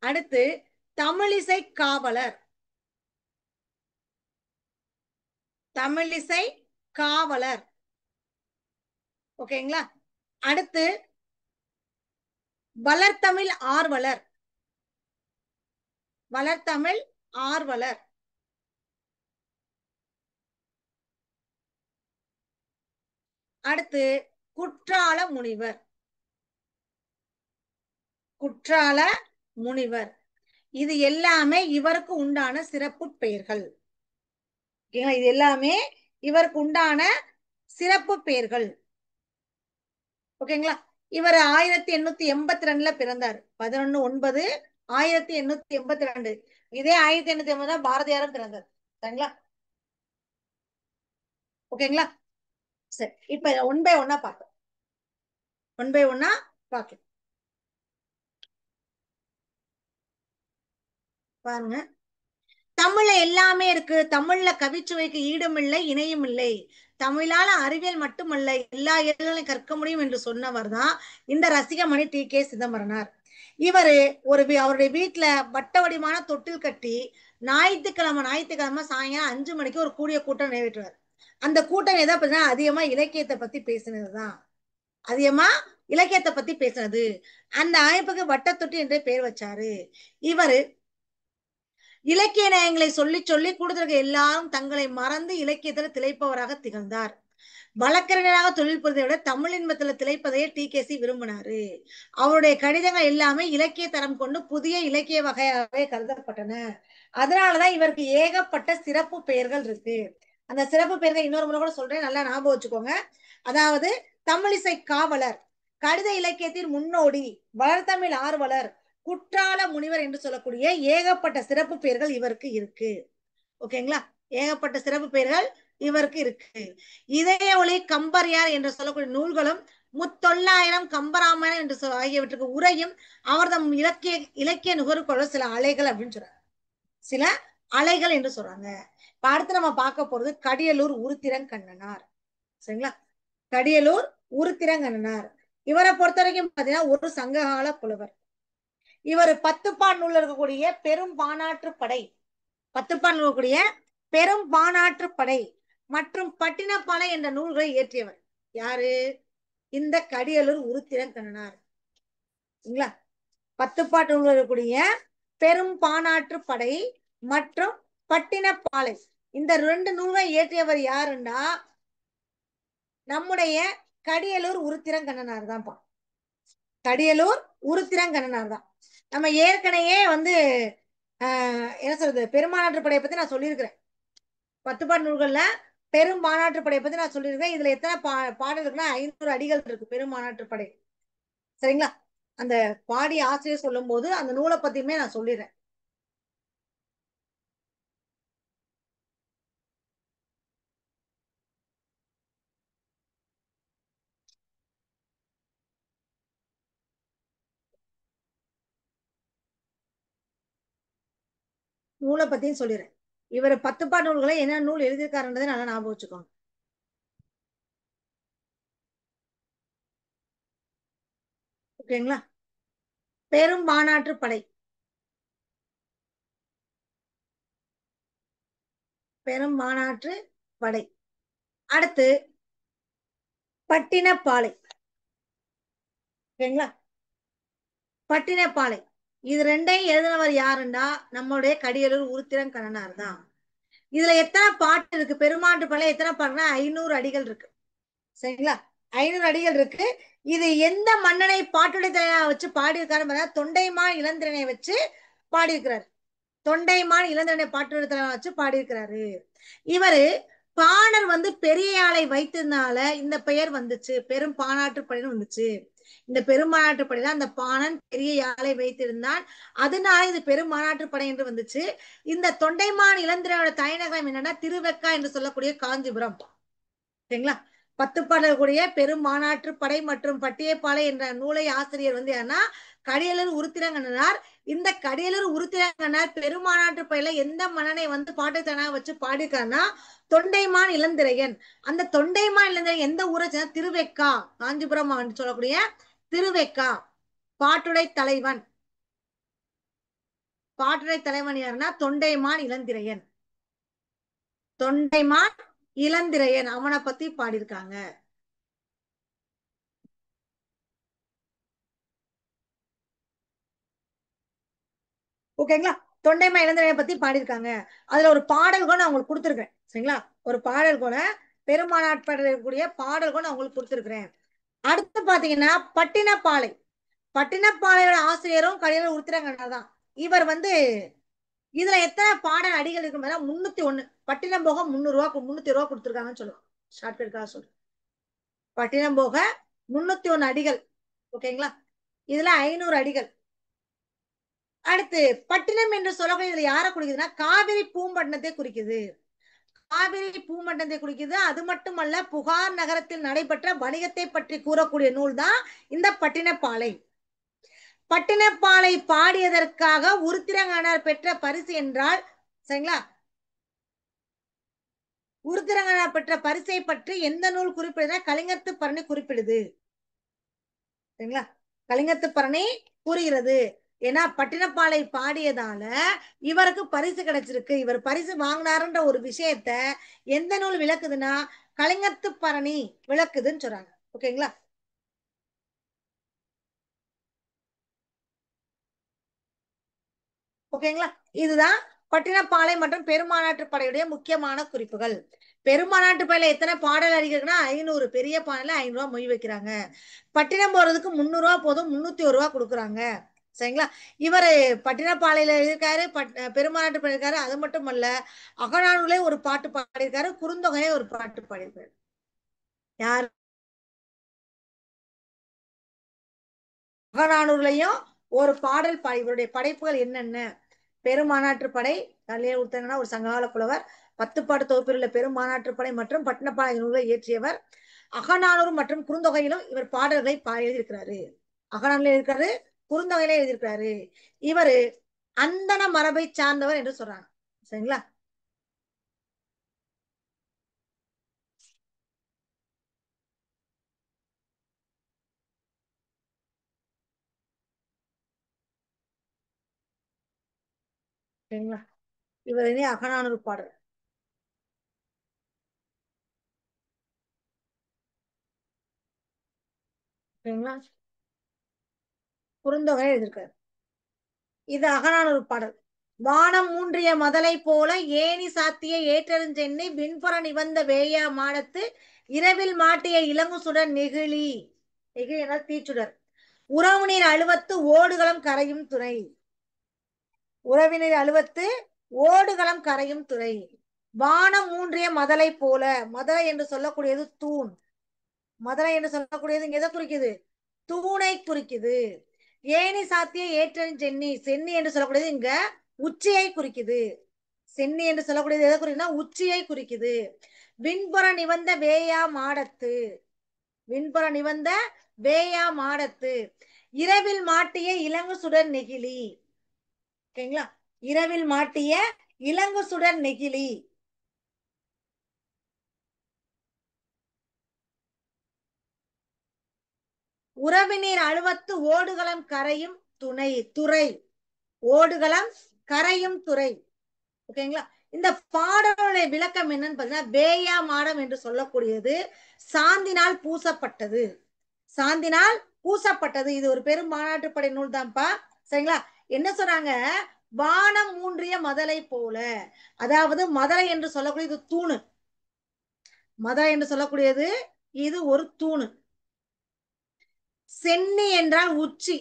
அடுத்து தமிழிசை காவலர். தமிழிசை காவலர். ஓகேங்களா? அடுத்து வளர்த்தமிழ் ஆர்வலர். வளர்த்தமிழ் ஆர்வலர். அடுத்து குற்றால முனிவர். குற்றால முனிவர். இது எல்லாமே இவருக்கு உண்டான சிறப்பு பெயர்கள். இது எல்லாமே இவருக்கு உண்டான சிறப்பு பெயர்கள். ஓகேங்களா? இவர் 1882 பிறந்தார். 11/9/1882. இதே 1880 பாரதியாரும் பிறந்தார். சரிங்களா? ஓகேங்களா? சரி, இப்ப ஒன் பை ஒன்னா பார்ப்போம். ஒன் பை ஒன்னா பார்க்கலாம். பாருங்க. தமிழ்ல எல்லாமே இருக்கு. தமிழ்ல கவிச்சுவைக்கு ஈடும் இல்லை, இணையும் இல்லை. தமிழால அறிவியல் மட்டுமல்ல, எல்லா இயல்களையும் கற்க முடியும் என்று சொன்னவர் தான் இந்த ரசிகமணி டி.கே. சிதம்பரனார். இவரு அவருடைய வீட்டுல வட்ட வடிவான தொட்டில் கட்டி ஞாயிற்றுக்கிழமை சாயங்காலம் 5 மணிக்கு ஒரு கூடிய கூட்டம் நிறைவேற்றுவார். அந்த கூட்டம் எதை பத்தினா அதிகமா இலக்கியத்தை பத்தி பேசினதுதான். அதிகமா இலக்கியத்தை பத்தி பேசுனது. அந்த அமைப்புக்கு வட்டத்தொட்டி என்றே பெயர் வச்சாரு. இவரு இலக்கிய நயங்களை சொல்லி சொல்லி கூடுதலுக்கு எல்லாரும் தங்களை மறந்து இலக்கியத்தில் திளைப்பவராக திகழ்ந்தார். வழக்கறிஞராக தொழில் புரிவதை விட தமிழ் இன்பத்தில் திளைப்பதையே டி.கே.சி விரும்பினாரு. அவருடைய கடிதங்கள் எல்லாமே இலக்கிய தரம் கொண்டு புதிய இலக்கிய வகையாகவே கருதப்பட்டன. அதனாலதான் இவருக்கு ஏகப்பட்ட சிறப்பு பெயர்கள் இருக்கு. அந்த சிறப்பு பெயர்கள் இன்னொரு முறை கூட சொல்றேன், நல்லா ஞாபகம் வச்சுக்கோங்க. அதாவது தமிழிசை காவலர், கடித இலக்கியத்தின் முன்னோடி, வளர்தமிழ் ஆர்வலர், குற்றால முனிவர் என்று சொல்லக்கூடிய ஏகப்பட்ட சிறப்பு பெயர்கள் இவருக்கு இருக்கு. ஓகேங்களா? ஏகப்பட்ட சிறப்பு பெயர்கள் இவருக்கு இருக்கு. இதய ஒளி, கம்பர்யார் என்று சொல்லக்கூடிய நூல்களும், முத்தொள்ளாயிரம், கம்பராமாயணம் என்று ஆகியவற்றுக்கு உரையும் அவர்தம் இலக்கிய நுகர்வுக்குள்ள சில அலைகள் அப்படின்னு சொல்றாங்க. சில அலைகள் என்று சொல்றாங்க. இப்ப அடுத்து நம்ம பார்க்க போறது கடியலூர் உருத்திரங்கண்ணனார். சரிங்களா? கடியலூர் உருத்திரங்கண்ணனார் இவரை பொறுத்த வரைக்கும் பாத்தீங்கன்னா ஒரு சங்ககால புலவர். இவர் பத்துப்பான் நூல் இருக்கக்கூடிய பெரும் பானாற்று படை, பத்துப்பான் இருக்கக்கூடிய பெரும் பானாற்று படை மற்றும் பட்டினப்பாலை என்ற நூல்களை இயற்றியவர் யாரு? இந்த கடியலூர் உருத்திரங்கண்ணனார். சரிங்களா? பத்துப்பாட்டு நூல் இருக்கக்கூடிய பெரும் பானாற்று படை மற்றும் பட்டினப்பாலை இந்த 2 நூல்களை இயற்றியவர் யாருன்னா நம்முடைய கடியலூர் உருத்திரங்கண்ணனார் தான்ப்பா. கடியலூர் உருத்திரங்கண்ணனார் தான். நம்ம ஏற்கனவே என்ன சொல்றது, பெருமானாற்று படையை பத்தி நான் சொல்லியிருக்கிறேன். பத்துப்பாட்டு நூல்கள்ல பெரும் மாநாட்டு படையை பத்தி நான் சொல்லியிருக்கேன். இதுல எத்தனை பாடல் இருக்குன்னா 500 அடிகள் இருக்கு பெருமாநாட்டு படை. சரிங்களா? அந்த பாடி ஆசிரியர் சொல்லும் போது அந்த நூலை பத்தியுமே நான் சொல்லிடுறேன். நூலை பத்தியும் சொல்லிடுறேன். இவர் பத்துப்பாட்டு நூல்களை என்ன நூல் எழுதியிருக்காருன்றதை நல்லா ஞாபகம் வச்சுக்கோங்க. ஓகேங்களா? பெரும் மாநாட்டு படை, பெரும் மாநாட்டு படை. அடுத்து பட்டினப்பாலை. ஓகேங்களா? பட்டினப்பாலை இது ரெண்டையும் எழுதினவர் யாருன்னா நம்மளுடைய கடியலூர் உருத்திரங்கண்ணனார் தான். இதுல எத்தனை பாட்டு இருக்கு? பெருமாட்டு படை எத்தனை பாட்டுனா 500 அடிகள் இருக்கு. சரிங்களா? 500 அடிகள் இருக்கு. இது எந்த மன்னனை பாட்டுடை தலைவனா வச்சு பாடியிருக்காரு? தொண்டைமான் இளந்திரனை வச்சு பாடியிருக்கிறார். தொண்டைமான் இளந்திரனை பாட்டுடை தலைவனா வச்சு பாடியிருக்கிறாரு. இவரு பாணர் பெரிய ஆளை வைத்ததுனால இந்த பெயர் வந்துச்சு, பெரும் பானாற்று படைன்னு வந்துச்சு. இந்த பெருமாநாட்டு படையில அந்த பாணன் பெரிய யாழை வைத்திருந்தான், அதனால இது பெருமாநாட்டு படை என்று வந்துச்சு. இந்த தொண்டைமான் இளந்திரனோட தலைநகரம் என்னன்னா திருவெக்கா என்று சொல்லக்கூடிய காஞ்சிபுரம். சரிங்களா? பத்துப்பாடக்கூடிய பெரும் மாநாட்டு படை மற்றும் பட்டியப்பாலை என்ற நூலை ஆசிரியர் யாருன்னா கடியலூர் உருத்திரங்கண்ணனார். இந்த கடியலூர் உருத்திரங்கண்ணனார் பெருமாநாட்டு படையில எந்த மன்னனை பாட்டுத்தனா வச்சு பாடிருக்காருன்னா தொண்டைமான் இளந்திரையன். அந்த தொண்டைமான் இளந்திரையன் எந்த ஊரை சேர்ந்த திருவெக்கா, காஞ்சிபுரம் சொல்லக்கூடிய திருவெக்கா. பாட்டுடை தலைவன், பாட்டுடை தலைவன் யாருன்னா தொண்டைமான் இளந்திரையன். தொண்டைமான் இளந்திரையன் அவனை பத்தி பாடியிருக்காங்க. ஓகேங்களா? தொண்டைமான் இளந்திரையனை பத்தி பாடியிருக்காங்க. அதுல ஒரு பாடல் கூட நான் உங்களுக்கு கொடுத்துருக்கேன். சரிங்களா? ஒரு பாடல் கூட பெருமாநாட்பாடல் இருக்கக்கூடிய பாடல் கூட நான் உங்களுக்கு கொடுத்துருக்கிறேன். அடுத்து பாத்தீங்கன்னா பட்டினப்பாலை. பட்டினப்பாலையோட ஆசிரியரும் கடியலூர் உருத்திரங்கண்ணனார் தான். இவர் இதுல எத்தனை பாடல் அடிகள் இருக்கு? 301. பட்டினம் போக 300 ரூபா கொடுத்துருக்காங்கன்னு சொல்லுவாங்க. ஷார்ட்கட்காக சொல்றேன். பட்டினம் போக 301 அடிகள். ஓகேங்களா? இதுல 500 அடிகள். அடுத்து பட்டினம் என்று சொல்லக்கூடிய இதுல யாரை குறிக்குதுன்னா காவிரி பூம்பட்டினத்தை குறிக்குது. காவிரி பூம்பட்டினத்தை குறிக்குது. அது மட்டுமல்ல, புகார் நகரத்தில் நடைபெற்ற வணிகத்தை பற்றி கூறக்கூடிய நூல் தான் இந்த பட்டினப்பாலை. பட்டினப்பாலை பாடியதற்காக உருத்திரங்கண்ணனார் பெற்ற பரிசு என்றால், சரிங்களா, உருத்திரங்கண்ணனார் பெற்ற பரிசை பற்றி எந்த நூல் குறிப்பிடுதுன்னா கலிங்கத்து பரணி குறிப்பிடுது. சரிங்களா? கலிங்கத்து பரணி கூறுகிறது. ஏன்னா பட்டினப்பாலை பாடியதால இவருக்கு பரிசு கிடைச்சிருக்கு. இவர் பரிசு வாங்கினாருன்ற ஒரு விஷயத்த எந்த நூல் விளக்குதுன்னா கலிங்கத்து பரணி விளக்குதுன்னு சொல்றாங்க. ஓகேங்களா? ஓகேங்களா? இதுதான் பட்டினப்பாலை மற்றும் பெருமானாட்டு படையுடைய முக்கியமான குறிப்புகள். பெருமானாட்டு படையில எத்தனை பாடல் அறிஞர்கள்னா 500. பெரிய பாடல 500 மொய் வைக்கிறாங்க. பட்டினம் போறதுக்கு 300 போதும், 301 கொடுக்குறாங்க. சரிங்களா? இவரு பட்டினப்பாளையில இருக்காரு, பெருமாநாட்டு இருக்காரு. அது மட்டும் அல்ல, அகநானூர்லயே ஒரு பாட்டு பாடியிருக்காரு, குறுந்தொகையே ஒரு பாட்டு பாடியிருக்காரு. யார்? அகநானூர்லயும் ஒரு பாடல் இவருடைய படைப்புகள் என்னென்ன? பெருமாநாட்டு படை, தலையை உத்தரனா ஒரு சங்ககால புலவர், 10 பாட்டு தொகுப்பில் உள்ள பெருமாநாட்டு படை மற்றும் பட்டினப்பாலை நூலை இயற்றியவர். அகநானூறு மற்றும் குறுந்தொகையிலும் இவர் பாடல்களை எழுதியிருக்கிறாரு. அகநானூர்ல இருக்காரு, குறுந்தொகையில எழுதியிருக்கிறாரு. இவரு அந்தன மரபை சார்ந்தவர் என்று சொல்றாங்க. சரிங்களா? சரிங்களா? இவர் இனி அகநானூறு பாடல். சரிங்களா? குறுந்தொகை எழுதியிருக்காரு. இது அகநானூறு பாடல். வானம் ஊன்றிய மதலை போல ஏணி சாத்திய ஏற்றருஞ்சென்னி விண்புற நிவந்த வேயா மாடத்து இரவில் மாட்டிய இளங்கு சுடர் நெகிழி. நெகிழி என்றால் தீச்சுடர். உறவு நீர் அழுவத்து ஓடுகளம் கரையும் துறை. உறவினர் அழுவத்து ஓடுகளம் கரையும் துறை. வானம் ஊன்றிய மதலை போல. மதலை என்று சொல்லக்கூடியது தூண். மதலை என்று சொல்லக்கூடியது இங்க எதை குறிக்குது? தூணை குறிக்குது. ஏணி சாத்திய ஏற்றன் சென்னி. சென்னி என்று சொல்லக்கூடியது இங்க உச்சியை குறிக்குது. சென்னி என்று சொல்லக்கூடியது எதை குறிக்குதுன்னா உச்சியை குறிக்குது. விண்புற நிவந்த வேயா மாடத்து. விண்புற நிவந்த வேயா மாடத்து இரவில் மாட்டிய இளங்கு சுடர் நெகிழி. ஓகேங்களா? இரவில் மாட்டிய இளங்கு சுடர் நெகிழி. உறவினீர் அழுவத்து ஓடுகளம் கரையும் துறை. ஓடுகளம் கரையும் துறை. ஓகேங்களா? இந்த பாடலுடைய விளக்கம் என்னன்னு பாத்தீங்கன்னா வேயா மாடம் என்று சொல்லக்கூடியது சாந்தினால் பூசப்பட்டது. சாந்தினால் பூசப்பட்டது. இது ஒரு பெரும் மாநாட்டு படை நூல் தான்ப்பா. சரிங்களா? என்ன சொல்றாங்க? வானம் ஊன்றிய மதலை போல. அதாவது மதலை என்று சொல்லக்கூடியது தூணு. மதலை என்று சொல்லக்கூடியது இது ஒரு தூணு. சென்னி என்றால் உச்சி.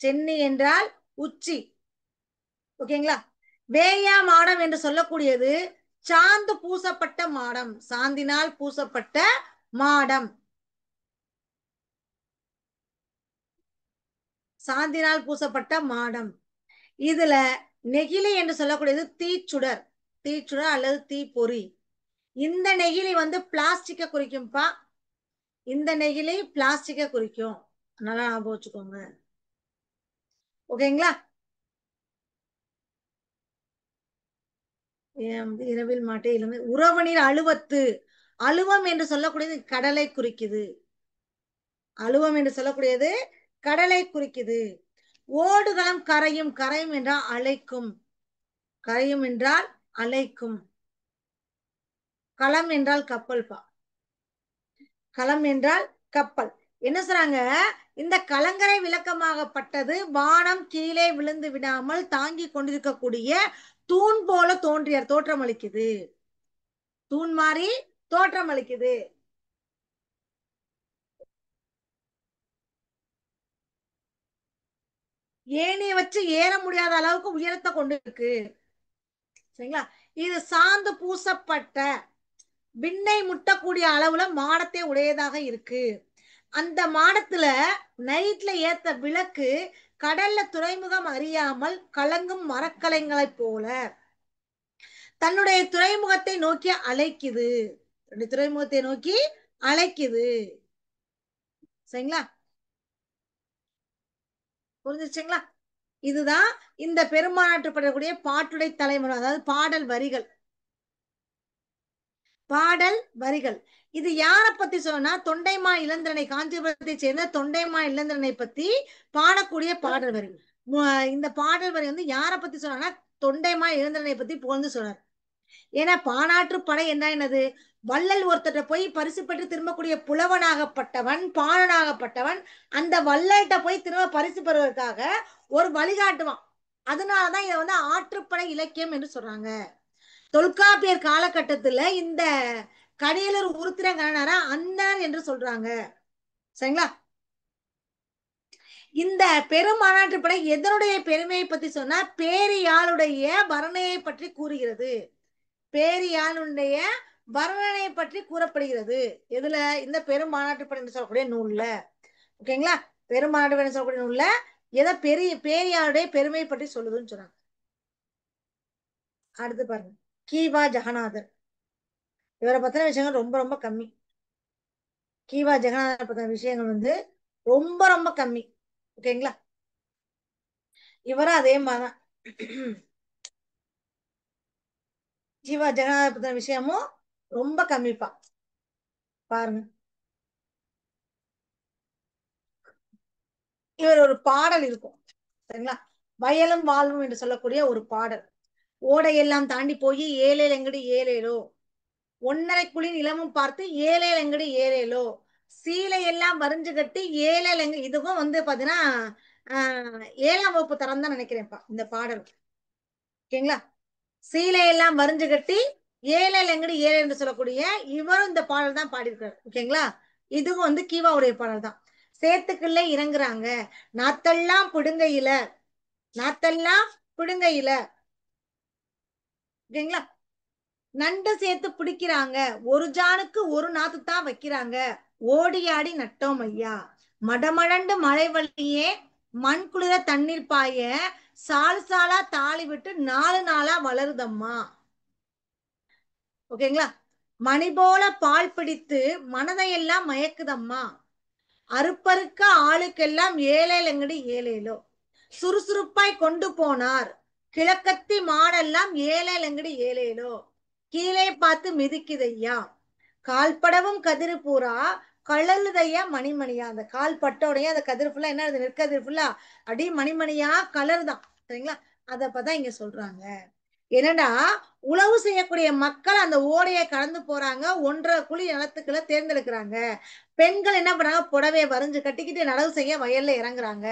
சென்னி என்றால் உச்சி. ஓகேங்களா? வேயா மாடம் என்று சொல்லக்கூடியது சாந்து பூசப்பட்ட மாடம். சாந்தினால் பூசப்பட்ட மாடம். சாந்தினால் பூசப்பட்ட மாடம். இதுல நெகிழி என்று சொல்லக்கூடியது தீச்சுடர். தீச்சுடர் அல்லது தீப்பொறி. இந்த நெகிழி வந்து பிளாஸ்டிக்க குறிக்கும்பா. இந்த நெகிழி பிளாஸ்டிக்க குறிக்கும். நல்லா ஞாபகம் வச்சுக்கோங்க. ஓகேங்களா? இரவில் மாட்டே இளமை உறவனில் அழுவத்து. அழுவம் என்று சொல்லக்கூடியது கடலை குறிக்குது. அழுவம் என்று சொல்லக்கூடியது கடலை குறிக்குது. ஓடுகளம் கரையும். கரையும் என்றால் அழைக்கும். கரையும் என்றால் அழைக்கும். களம் என்றால் கப்பல் பா. களம் என்றால் கப்பல். என்ன சொல்றாங்க? இந்த கலங்கரை விளக்கமாகப்பட்டது வானம் கீழே விழுந்து விடாமல் தாங்கி கொண்டிருக்கக்கூடிய தூண் போல தோற்றம் அளிக்குது. தூண் மாதிரி தோற்றம் அளிக்குது. ஏணிய வச்சு ஏற முடியாத அளவுக்கு உயரத்தை கொண்டு இருக்கு. சரிங்களா? இது சாந்து பூசப்பட்ட விண்ணை முட்டக்கூடிய அளவுல மாடத்தை உடையதாக இருக்கு. அந்த மாடத்துல நைட்ல ஏத்த விளக்கு கடல்ல துறைமுகம் அறியாமல் கலங்கும் மரக்கலைகளை போல தன்னுடைய துறைமுகத்தை நோக்கி அழைக்குது. துறைமுகத்தை நோக்கி அழைக்குது. சரிங்களா? புரிஞ்சிச்சுங்களா? இதுதான் இந்த பெருமாநாட்டு படக்கூடிய பாட்டுடை தலைமுறை, அதாவது பாடல் வரிகள். பாடல் வரிகள். இது யார பத்தி சொன்னா, தொண்டைமா இளந்திரனை, காஞ்சிபுரத்தை சேர்ந்த தொண்டைமா இளந்திரனை பத்தி பாடக்கூடிய பாடல் வரி. இந்த பாடல் வரி வந்து யார பத்தி சொன்னா, தொண்டைமா இளந்திரனை பத்தி புகழ்ந்து சொல்றார். ஏன்னா பானாற்று படை என்ன என்னது, வள்ளல் ஒருத்தட்ட போய் பரிசு பெற்று திரும்பக்கூடிய புலவனாகப்பட்டவன், பாணனாகப்பட்டவன் அந்த வள்ளல்கிட்ட போய் திரும்ப பரிசு பெறுவதற்காக ஒரு வழிகாட்டுவான். அதனாலதான் இதை வந்து ஆற்றுப்படை இலக்கியம் என்று சொல்றாங்க. தொல்காப்பியர் காலகட்டத்துல இந்த கடியலூர் உருத்திரங்கனார அந்தணர் என்று சொல்றாங்க. சரிங்களா? இந்த பெருமாநாட்டு படை எதனுடைய பெருமையை பத்தி சொன்னா, பேரியாளுடைய வர்ணனையை பற்றி கூறுகிறது. பேரியாளுடைய வர்ணனை பற்றி கூறப்படுகிறது. எதுல? இந்த பெருமாநாட்டு படை என்று சொல்லக்கூடிய நூல்ல. ஓகேங்களா? பெருமாநாட்டு படை சொல்லக்கூடிய நூல்ல எதை பேரியாளுடைய பெருமையை பற்றி சொல்லுதுன்னு சொன்னாங்க. அடுத்து பாருங்க, கீவா ஜெகநாதர். இவரை பத்தின விஷயங்கள் ரொம்ப ரொம்ப கம்மி. கீவா ஜெகநாதர் பத்தின விஷயங்கள் வந்து ரொம்ப ரொம்ப கம்மி. ஓகேங்களா? இவரும் அதே மாதிரிதான். கீவா ஜெகநாதர் பத்தின விஷயமும் ரொம்ப கம்மிப்பா. பாருங்க, இவர் ஒரு பாடல் இருக்கும். சரிங்களா? வயலும் வாழ்வும் என்று சொல்லக்கூடிய ஒரு பாடல். ஓடையெல்லாம் தாண்டி போய் ஏழேல் எங்கடி ஏழேலோ, ஒன்னரை குழி நிலமும் பார்த்து ஏழேல் எங்கடி ஏழேலோ, சீலை எல்லாம் வரிஞ்சு கட்டி ஏழேல் எங்க, இதுவும் வந்து பாத்தீங்கன்னா 7ஆம் வகுப்பு தரம் தான் நினைக்கிறேன்ப்பா இந்த பாடல். ஓகேங்களா? சீலையெல்லாம் வரிஞ்சு கட்டி ஏழேல் எங்கடி ஏழு என்று சொல்லக்கூடிய இவரும் இந்த பாடல் தான் பாடியிருக்காரு. ஓகேங்களா? இதுவும் வந்து கீவாவுடைய பாடல் தான். சேத்துக்குள்ளே இறங்குறாங்க, நாத்தெல்லாம் பிடுங்கையில, நாத்தெல்லாம் பிடுங்கையில. ஓகேங்களா? நண்டு சேர்த்து பிடிக்கிறாங்க, ஒரு ஜானுக்கு ஒரு நாத்து தான் வைக்கிறாங்க, ஓடி ஆடி நட்டோம் ஐயா, மடமழண்டு மழை வழியே மண் குளிர தண்ணீர் பாய, சால் சாலா தாளி விட்டு 4 நாளா வளருதம்மா. ஓகேங்களா? மணி போல பால் பிடித்து மனதையெல்லாம் மயக்குதம்மா, அறுப்பறுக்க ஆளுக்கெல்லாம் ஏழேல் எங்கடி ஏழேலோ, சுறுசுறுப்பாய் கொண்டு போனார் கிழக்கத்தி மாடெல்லாம் ஏழேல் எங்கடி ஏழேலோ, கீழே பார்த்து மிதிக்குதையா, கால்படவும் கதிர் பூரா கலருதையா மணிமணியா. அந்த கால் பட்டோடைய அந்த கதிர் ஃபுல்லா என்ன, நெற்கதிர் ஃபுல்லா அடி மணிமணியா கலருதான். சரிங்களா? அதை பார்த்தா இங்க சொல்றாங்க. என்னடா, உழவு செய்யக்கூடிய மக்கள் அந்த ஓடையை கடந்து போறாங்க, 1.5 குழி நிலத்துக்குள்ள தேர்ந்தெடுக்கிறாங்க. பெண்கள் என்ன பண்றாங்க, புடவையை வரைஞ்சு கட்டிக்கிட்டு நடவு செய்ய வயல்ல இறங்குறாங்க.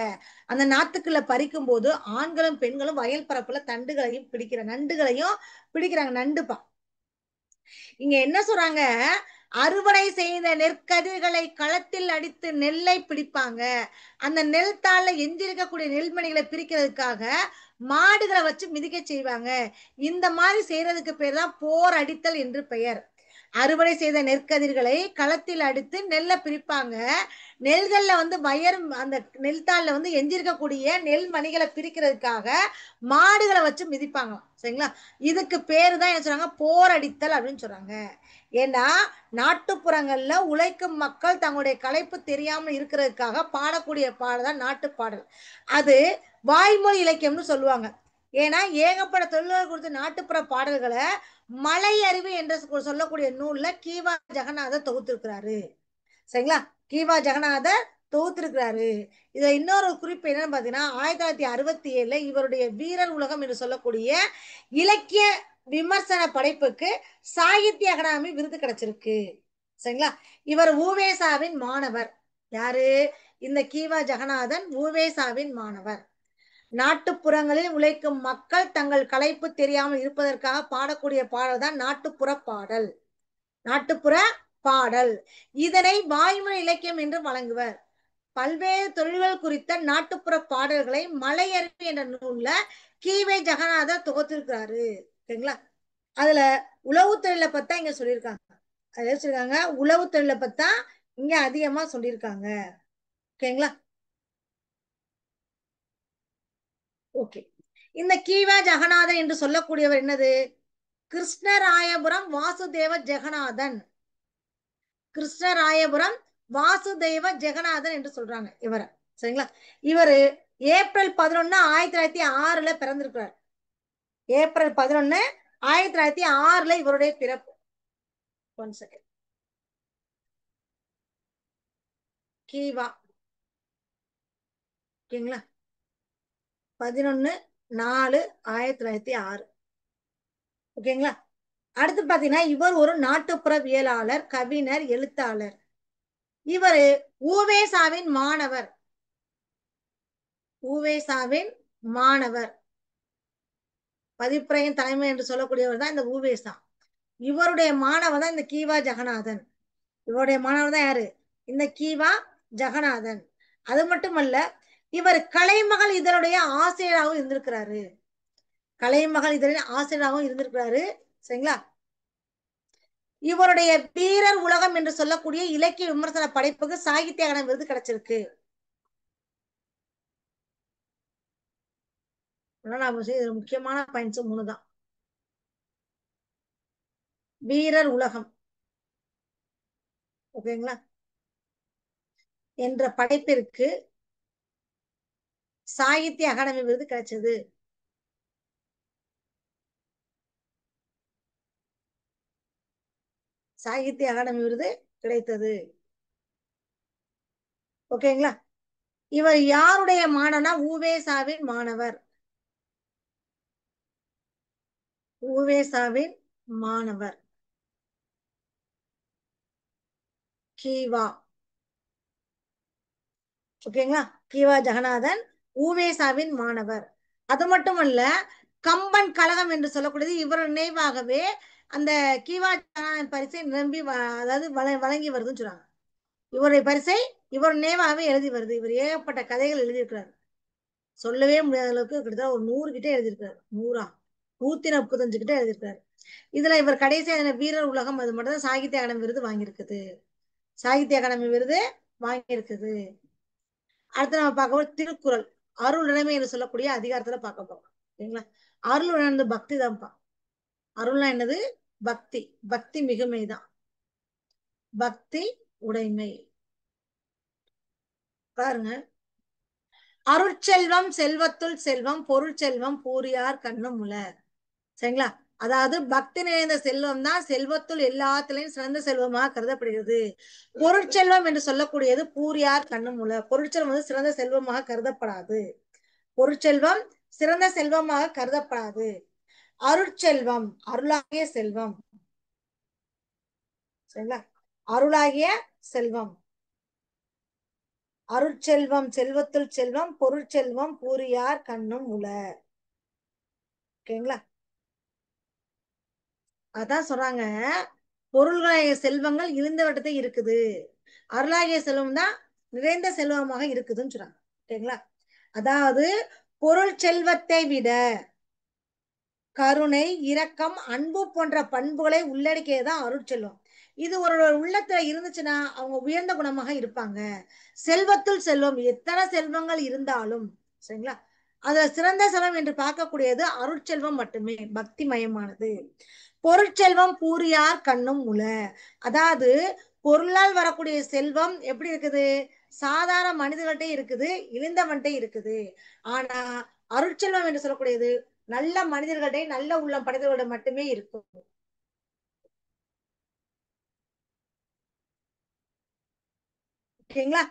அந்த நாத்துக்குள்ள பறிக்கும் போது ஆண்களும் பெண்களும் வயல் பரப்புல தண்டுகளையும் நண்டுகளையும் பிடிக்கிறாங்க. நண்டுப்பா. இங்க என்ன சொல்றாங்க, அறுவடை செய்த நெற்கதிர்களை களத்தில் அடித்து நெல்லை பிடிப்பாங்க. அந்த நெல் தாள்ல எஞ்சிருக்கக்கூடிய நெல்மணிகளை பிரிக்கிறதுக்காக மாடுகளை வச்சு மிதிக்க செய்வாங்க. இந்த மாதிரி செய்யறதுக்கு பேர் தான் போர் அடித்தல் என்று பெயர். அறுவடை செய்த நெற்கதிர்களை களத்தில் அடித்து நெல்லை பிரிப்பாங்க. நெல்கள்ல வந்து அந்த நெல் தாள்ல வந்து எஞ்சிருக்கக்கூடிய நெல் மணிகளை பிரிக்கிறதுக்காக மாடுகளை வச்சு மிதிப்பாங்க. சரிங்களா? இதுக்கு பேரு தான் என்ன சொல்றாங்க, போர் அடித்தல் அப்படின்னு சொல்றாங்க. ஏன்னா நாட்டுப்புறங்கள்ல உழைக்கும் மக்கள் தங்களுடைய களைப்பு தெரியாமல் இருக்கிறதுக்காக பாடக்கூடிய பாடல் தான் நாட்டு பாடல். அது வாய்மொழி இலக்கியம்னு சொல்லுவாங்க. ஏன்னா ஏகப்பட்ட தொழில்கள் குறித்த நாட்டுப்புற பாடல்களை மலை அருவி என்று சொல்லக்கூடிய நூல்ல கீவா ஜெகநாதர் தொகுத்திருக்கிறாரு. சரிங்களா? கீவா ஜெகநாதர் தொகுத்திருக்கிறாரு. இதுல இன்னொரு குறிப்பு என்னன்னு பாத்தீங்கன்னா, 1967 இவருடைய வீரர் உலகம் என்று சொல்லக்கூடிய இலக்கிய விமர்சன படைப்புக்கு சாகித்ய அகாடமி விருது கிடைச்சிருக்கு. சரிங்களா? இவர் ஊவேசாவின் மாணவர். யாரு? இந்த கீவா ஜெகநாதன் ஊவேசாவின் மாணவர். நாட்டுப்புறங்களில் உழைக்கும் மக்கள் தங்கள் களைப்பு தெரியாமல் இருப்பதற்காக பாடக்கூடிய பாடல் தான் நாட்டுப்புற பாடல். நாட்டுப்புற பாடல். இதனை வாய்மொழி இலக்கியம் என்று வழங்குவர். பல்வேறு தொழில்கள் குறித்த நாட்டுப்புற பாடல்களை மலையருவி என்ற நூல்ல கீவே ஜெகநாதர் தொகுத்திருக்கிறாரு. ஓகேங்களா? அதுல உளவு தொழிலை பத்தா இங்க சொல்லியிருக்காங்க. அதாவது சொல்லிருக்காங்க, உளவு தொழிலை பத்தா இங்க அதிகமா சொல்லியிருக்காங்க. ஓகேங்களா? ஓகே. இந்த கீவா ஜெகநாதன் என்று சொல்லக்கூடியவர் என்னது, கிருஷ்ணராயபுரம் வாசுதேவ ஜெகநாதன். கிருஷ்ணராயபுரம் வாசுதேவ ஜெகநாதன் என்று சொல்றாங்க இவரை. சரிங்களா? இவரு ஏப்ரல் 11 1906 பிறந்திருக்கிறார். ஏப்ரல் 11 1906 இவருடைய பிறப்பு. One second. கீவா. ஓகேங்களா? 11/4/1906. ஓகேங்களா? அடுத்து பாத்தீங்கன்னா இவர் ஒரு நாட்டுப்புறவியலாளர், கவிஞர், எழுத்தாளர். இவரு ஊவேசாவின் மாணவர். ஊவேசாவின் மாணவர். பதிப்புரையின் தலைமை என்று சொல்லக்கூடியவர் தான் இந்த ஊவேசா. இவருடைய மாணவர் தான் இந்த கீவா ஜெகநாதன். இவருடைய மாணவர் தான் யாரு? இந்த கீவா ஜெகநாதன். அது மட்டுமல்ல, இவர் கலைமகள் இதனுடைய ஆசிரியராகவும் இருந்திருக்கிறாரு. கலைமகள் இதழின் ஆசிரியராகவும் இருந்திருக்கிறாரு. சரிங்களா? இவருடைய வீரர் உலகம் என்று சொல்லக்கூடிய இலக்கிய விமர்சன படைப்புக்கு சாகித்ய அகாடமி விருது கிடைச்சிருக்கு. முக்கியமான பாயிண்ட்ஸ் 3 தான். வீரர் உலகம், ஓகேங்களா, என்ற படைப்பிற்கு சாகித்ய அகாடமி விருது கிடைச்சது. சாகித்ய அகாடமி விருது கிடைத்தது. ஓகேங்களா? இவர் யாருடைய மாணவனா? ஊவேசாவின் மாணவர். ஊவேசாவின் மாணவர் கீவா. ஓகேங்களா? கீவா ஜெகநாதன் ஊவேசாவின் மாணவர். அது மட்டுமல்ல, கம்பன் கழகம் என்று சொல்லக்கூடியது இவர் நினைவாகவே அந்த கீவா ஜெகநாதன் பரிசை நிரம்பி அதாவது வழங்கி வருதுன்னு சொல்றாங்க. இவருடைய பரிசை இவர் நினைவாகவே எழுதி வருது. இவர் ஏகப்பட்ட கதைகள் எழுதியிருக்கிறார். சொல்லவே முடியாத அளவுக்கு கிட்டத்தட்ட ஒரு 100 கிட்ட எழுதியிருக்காரு. 100 135 கிட்ட எழுதியிருக்காரு. இதுல இவர் கடைசியா வீரர் உலகம் அது மட்டும் தான் சாகித்ய அகாடமி விருது வாங்கியிருக்குது. சாகித்ய அகாடமி விருது வாங்கியிருக்குது. அடுத்து நம்ம பார்க்க போது திருக்குறள். அருள் நிலைமை என்று சொல்லக்கூடிய அதிகாரத்துல பார்க்க போறோம். சரிங்களா? அருள் என்னது? பக்தி தான்ப்பா. அருள்னா என்னது? பக்தி. பக்தி மிகுமைதான். பக்தி உடைமை. பாருங்க, அருட்செல்வம் செல்வத்துள் செல்வம் பொருள் செல்வம் பூரியார் கண்ணும் உள. சரிங்களா? அதாவது பக்தி நிறைந்த செல்வம் தான் செல்வத்துள் எல்லாத்திலையும் சிறந்த செல்வமாக கருதப்படுகிறது. பொருட்செல்வம் என்று சொல்லக்கூடியது பூரியார் கண்ணும் உள. பொருட்செல்வம் வந்து சிறந்த செல்வமாக கருதப்படாது. பொருட்செல்வம் சிறந்த செல்வமாக கருதப்படாது. அருட்செல்வம் அருளாகிய செல்வம். சரிங்களா? அருளாகிய செல்வம். அருட்செல்வம் செல்வத்துள் செல்வம் பொருட்செல்வம் பூரியார் கண்ணும் உள. ஓகேங்களா? அதான் சொல்றாங்க, பொருள்களாகிய செல்வங்கள் இழிந்த வட்டத்தை இருக்குது, அருளாகிய செல்வம் தான் நிறைந்த செல்வமாக இருக்குதுன்னு சொல்றாங்க. ஓகேங்களா? அதாவது பொருள் செல்வத்தை விட கருணை, இரக்கம், அன்பு போன்ற பண்புகளை உள்ளடக்கியதுதான் அருட்செல்வம். இது ஒரு உள்ளத்துல இருந்துச்சுன்னா அவங்க உயர்ந்த குணமாக இருப்பாங்க. செல்வத்துள் செல்வம், எத்தனை செல்வங்கள் இருந்தாலும் சரிங்களா, அதுல சிறந்த செல்வம் என்று பார்க்கக்கூடியது அருட்செல்வம் மட்டுமே, பக்தி மயமானது. பொருட்செல்வம் பூரியார் கண்ணும் உள. அதாவது பொருளால் வரக்கூடிய செல்வம் எப்படி இருக்குது? சாதாரண மனிதர்கள்ட்ட இருக்குது, இழிந்தவன்ட்ட இருக்குது. ஆனா அருட்செல்வம் என்று சொல்லக்கூடியது நல்ல மனிதர்களிடையே நல்ல உள்ளம் படைத்தவர்களிடம் மட்டுமே இருக்கும். ஓகேங்களா?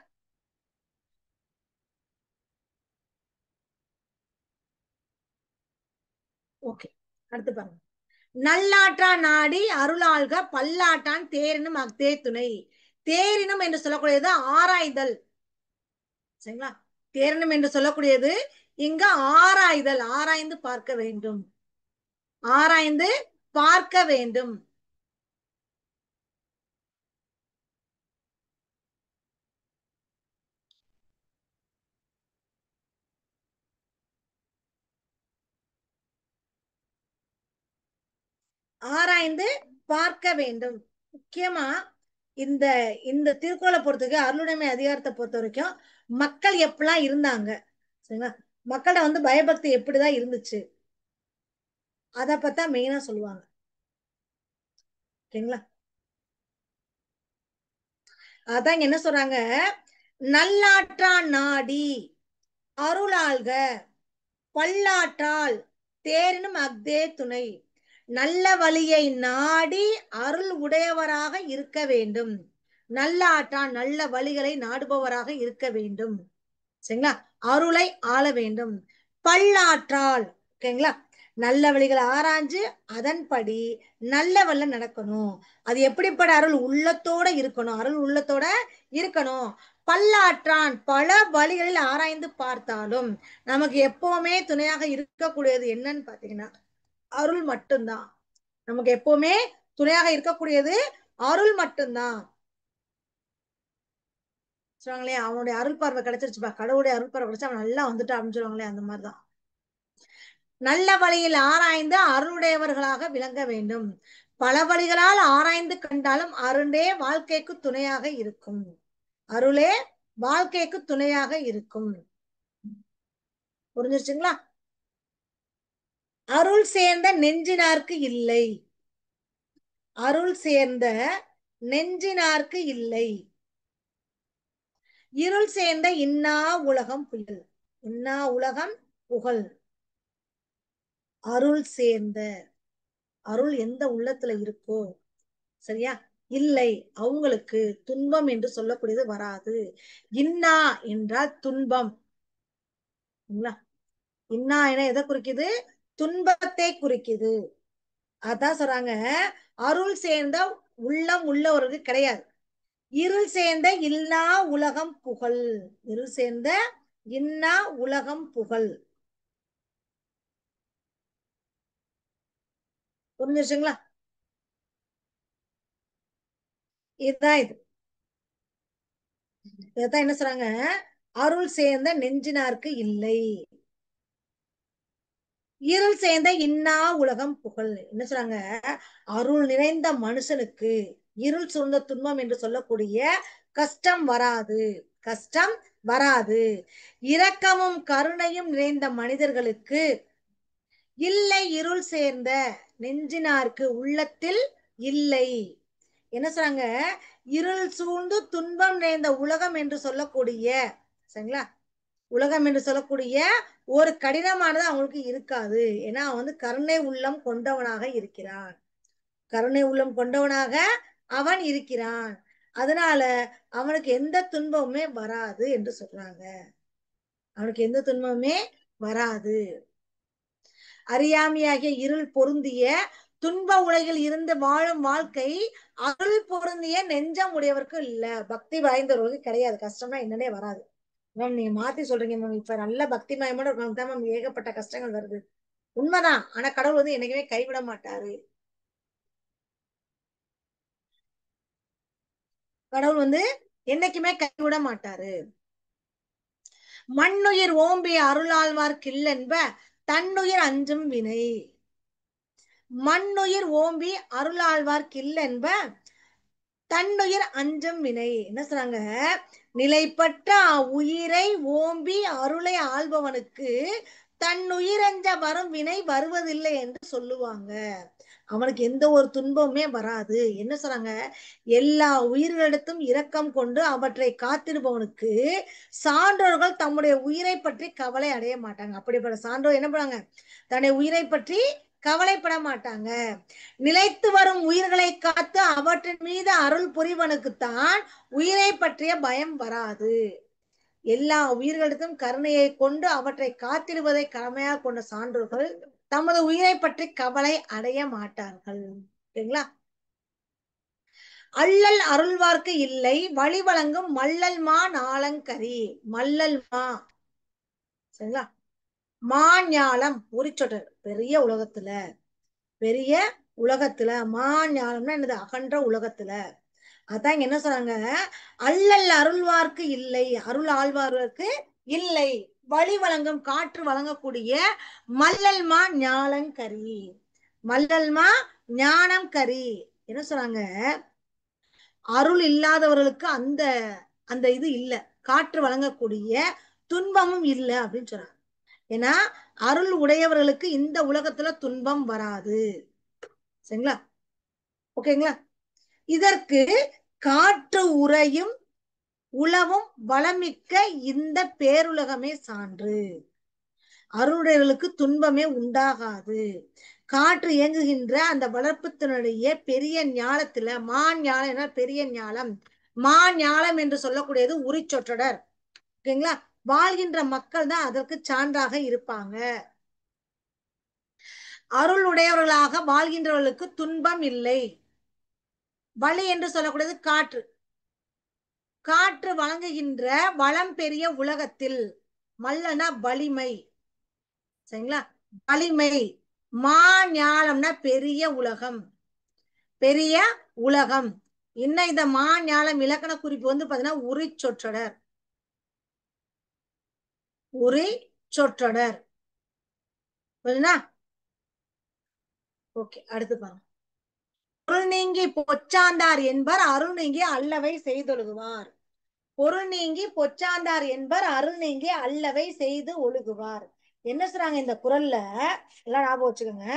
ஓகே, அடுத்து பாருங்க. நல்லாற்றா நாடி அருளாள்க பல்லாட்டான் தேரினும் அக்தே துணை. தேரினும் என்று சொல்லக்கூடியது ஆராய்தல். சரிங்களா? தேரினும் என்று சொல்லக்கூடியது இங்க ஆராய்தல், ஆராய்ந்து பார்க்க வேண்டும். ஆராய்ந்து பார்க்க வேண்டும். ஆராய்ந்து பார்க்க வேண்டும். முக்கியமா இந்த இந்த திருக்குறளை பொறுத்தவரைக்கும், அருளுடைமை அதிகாரத்தை பொறுத்த வரைக்கும் மக்கள் எப்படிலாம் இருந்தாங்க, சரிங்களா, மக்கள்கிட்ட வந்து பயபக்தி எப்படிதான் இருந்துச்சு, அதை பத்தா மெயினா சொல்லுவாங்க. ஓகேங்களா? அதான் என்ன சொல்றாங்க, நல்லாற்றான் நாடி அருளாள்க பல்லாற்றால் தேரினும் அக்தே துணை. நல்ல வழியை நாடி அருள் உடையவராக இருக்க வேண்டும். நல்ல ஆற்றான் நல்ல வழிகளை நாடுபவராக இருக்க வேண்டும். சரிங்களா? அருளை ஆள வேண்டும். பல்லாற்றால், ஓகேங்களா? நல்ல வழிகளை ஆராய்ஞ்சு அதன்படி நல்ல வழில நடக்கணும். அது எப்படிப்பட்ட அருள்? உள்ளத்தோட இருக்கணும். அருள் உள்ளத்தோட இருக்கணும். பல்லாற்றான் பல வழிகளில் ஆராய்ந்து பார்த்தாலும் நமக்கு எப்பவுமே துணையாக இருக்கக்கூடியது என்னன்னு பாத்தீங்கன்னா அருள் மட்டும்தான். நமக்கு எப்பவுமே துணையாக இருக்கக்கூடியது அருள் மட்டும்தான். சொல்லுவாங்களே, அவனுடைய அருள் பார்வை கிடைச்சிருச்சுப்பா, கடவுளுடைய அருள் பார்வை கிடைச்சா அவன் நல்லா வந்துட்டா அப்படின்னு சொல்லுவாங்களே, அந்த மாதிரிதான். நல்ல வழியில் ஆராய்ந்து அருளுடையவர்களாக விளங்க வேண்டும். பல வழிகளால் ஆராய்ந்து கண்டாலும் அருளே வாழ்க்கைக்கு துணையாக இருக்கும். அருளே வாழ்க்கைக்கு துணையாக இருக்கும். புரிஞ்சிருச்சுங்களா? அருள் சேர்ந்த நெஞ்சினார்க்கு இல்லை. அருள் சேர்ந்த நெஞ்சினார்க்கு இல்லை. இருள் சேர்ந்த இன்னா உலகம் புயல். இன்னா உலகம் புகழ். அருள் சேர்ந்த, அருள் எந்த உள்ளத்துல இருக்கோ, சரியா, இல்லை, அவங்களுக்கு துன்பம் என்று சொல்லக்கூடியது வராது. இன்னா என்றால் துன்பம். இன்னா என எதை குறிக்குது? துன்பத்தை குறிக்குது. அதான் சொல்றாங்க, அருள் சேர்ந்த உள்ளம் உள்ளவருக்கு கிடையாது. இருள் சேர்ந்த இல்லா உலகம் புகழ். இருள் சேர்ந்த இன்னா உலகம் புகழ். புரிஞ்சிருச்சுங்களா? இதுதான் இது. இதான் என்ன சொல்றாங்க, அருள் சேர்ந்த நெஞ்சினார்க்கு இல்லை. இருள் சேர்ந்த இன்னா உலகம் புகழ். என்ன சொல்றாங்க, அருள் நிறைந்த மனுஷனுக்கு இருள் சூழ்ந்த துன்பம் என்று சொல்லக்கூடிய கஷ்டம் வராது. கஷ்டம் வராது. இரக்கமும் கருணையும் நிறைந்த மனிதர்களுக்கு இல்லை இருள் சேர்ந்த நெஞ்சினார்க்கு உள்ளத்தில் இல்லை. என்ன சொல்றாங்க, இருள் சூழ்ந்து துன்பம் நிறைந்த உலகம் என்று சொல்லக்கூடிய, சரிங்களா, உலகம் என்று சொல்லக்கூடிய ஒரு கடினமானது அவங்களுக்கு இருக்காது. ஏன்னா அவன் வந்து கருணை உள்ளம் கொண்டவனாக இருக்கிறான். கருணை உள்ளம் கொண்டவனாக அவன் இருக்கிறான். அதனால அவனுக்கு எந்த துன்பமுமே வராது என்று சொல்றாங்க. அவனுக்கு எந்த துன்பமுமே வராது. அறியாமையாகிய இருள் பொருந்திய துன்ப உலகில் இருந்து வாழும் வாழ்க்கை அருள் பொருந்திய நெஞ்சம் உடையவருக்கு இல்ல. பக்தி வாய்ந்தவர்களுக்கு கிடையாது. கஷ்டம்னா என்னன்னே வராது. மேம் நீங்க மாத்தி சொல்றீங்க மேம். இப்ப நல்ல பக்தி மயமோட இருக்கவங்க தான் மேம் ஏகப்பட்ட கஷ்டங்கள் வருது. உண்மைதான். ஆனா கடவுள் வந்து என்னைக்குமே கைவிட மாட்டாரு. கடவுள் வந்து என்னைக்குமே கைவிட மாட்டாரு. மண்ணுயிர் ஓம்பிய அருளாழ்வார்க்கு இல்லென்ப தன்னுயிர் அஞ்சும் வினை. மண்ணுயிர் ஓம்பி அருளாழ்வார்க்கு இல்லென்ப தன்னுயிர் அஞ்சும் வினை. என்ன சொல்றாங்க, நிலைப்பட்ட உயிரை ஓம்பி அருளை ஆள்பவனுக்கு தன்னுயிரஞ்ச வரும் வினை வருவதில்லை என்று சொல்லுவாங்க. அவனுக்கு எந்த ஒரு துன்பமுமே வராது. என்ன சொல்றாங்க, எல்லா உயிர்களிடத்தும் இரக்கம் கொண்டு அவற்றை காத்திருப்பவனுக்கு சான்றோர்கள் தம்முடைய உயிரை பற்றி கவலை அடைய மாட்டாங்க. அப்படிப்பட்ட சான்றோர் என்ன பண்ணாங்க, தன்னுடைய உயிரை பற்றி கவலைப்பட மாட்டாங்க. நிலைத்து வரும் உயிர்களை காத்து அவற்றின் மீது அருள் புரிவனுக்குத்தான் உயிரை பற்றிய பயம் வராது. எல்லா உயிர்களிடத்தும் கருணையை கொண்டு அவற்றை காத்திடுவதை கடமையாக கொண்ட சான்றோர்கள் தமது உயிரை பற்றி கவலை அடைய மாட்டார்கள். சரிங்களா? அள்ளல் அருள்வார்க்கு இல்லை வழி வழங்கும் மல்லல் மா நாளங்கரி. மல்லல் மா, சரிங்களா, மாஞாலம் உரிச்சொடர். பெரிய உலகத்துல, பெரிய உலகத்துல மாஞாலம்னா என்னது, அகன்ற உலகத்துல. அதான் என்ன சொல்றாங்க, அள்ளல் அருள்வார்க்கு இல்லை, அருள் ஆழ்வார்க்கு இல்லை, வழி வழங்கும் காற்று வழங்கக்கூடிய மல்லல்மா ஞானங்கரி. மல்லல்மா ஞானம் கரி. என்ன சொல்றாங்க, அருள் இல்லாதவர்களுக்கு அந்த அந்த இது இல்ல, காற்று வழங்கக்கூடிய துன்பமும் இல்லை அப்படின்னு சொல்றாங்க. ஏன்னா அருள் உடையவர்களுக்கு இந்த உலகத்துல துன்பம் வராது. சரிங்களா? ஓகேங்களா? இதற்கு காற்று உறையும் உலவும் வளமிக்க இந்த பேருலகமே சான்று. அருளுடையவர்களுக்கு துன்பமே உண்டாகாது. காற்று இயங்குகின்ற அந்த வளர்ப்புத்தினுடைய பெரிய ஞாலத்துல ஞாலம் என பெரிய ஞாலம் ஞாலம் என்று சொல்லக்கூடியது உரிச்சொற்றடர். ஓகேங்களா? வாழ்கின்ற மக்கள் தான் அதற்கு சான்றாக இருப்பாங்க. அருள் உடையவர்களாக வாழ்கின்றவர்களுக்கு துன்பம் இல்லை. வழி என்று சொல்லக்கூடியது காற்று. காற்று வழங்குகின்ற வளம் பெரிய உலகத்தில் மல்லனா வலிமை. சரிங்களா? வலிமை. ஞாலம்னா பெரிய உலகம். பெரிய உலகம். இன்னும் இந்த ஞாலம் இலக்கண குறிப்பு வந்து பாத்தீங்கன்னா உரி சொற்றொடர். உரி சொற்றொடர். ஓகே, அடுத்து பாருங்க. பொருள் நீங்கி பொச்சாந்தார் என்பர் அருள் நீங்கி அல்லவை செய்தொழுகுவார். பொருள் நீங்கி பொச்சாந்தார் என்பர் அருள் நீங்கி அல்லவை செய்து ஒழுகுவார். என்ன சொல்றாங்க இந்த குறள்ல? எல்லாம் ஞாபகம் வச்சுக்கோங்க.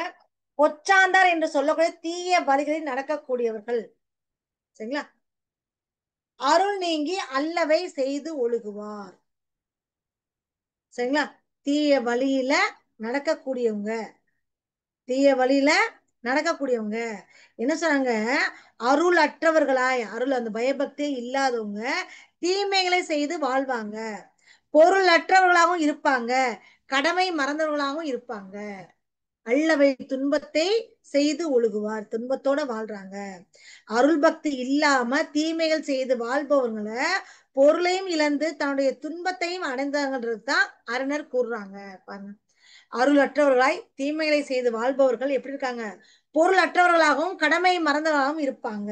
பொச்சாந்தார் என்று சொல்லக்கூடிய தீய வழிகளில் நடக்கக்கூடியவர்கள். சரிங்களா? அருள் நீங்கி அல்லவை செய்து ஒழுகுவார். சரிங்களா? தீய வழியில நடக்கக்கூடியவங்க. தீய வழியில நடக்கக்கூடியவங்க என்ன சொன்னாங்க? அருள் அற்றவர்களாய், அருள் அந்த பயபக்தியே இல்லாதவங்க தீமைகளை செய்து வாழ்வாங்க. பொருள் அற்றவர்களாகவும் இருப்பாங்க, கடமை மறந்தவர்களாகவும் இருப்பாங்க. அல்லவை துன்பத்தை செய்து ஒழுகுவார். துன்பத்தோட வாழ்றாங்க. அருள் பக்தி இல்லாம தீமைகள் செய்து வாழ்பவங்களை பொருளையும் இழந்து தன்னுடைய துன்பத்தையும் அடைந்தாங்கன்றது தான் அறிஞர் கூறுறாங்க. பாருங்க, அருள் அற்றவர்களாய் தீமைகளை செய்து வாழ்பவர்கள் எப்படி இருக்காங்க? பொருள் அற்றவர்களாகவும் கடமை மறந்தவர்களாகவும் இருப்பாங்க.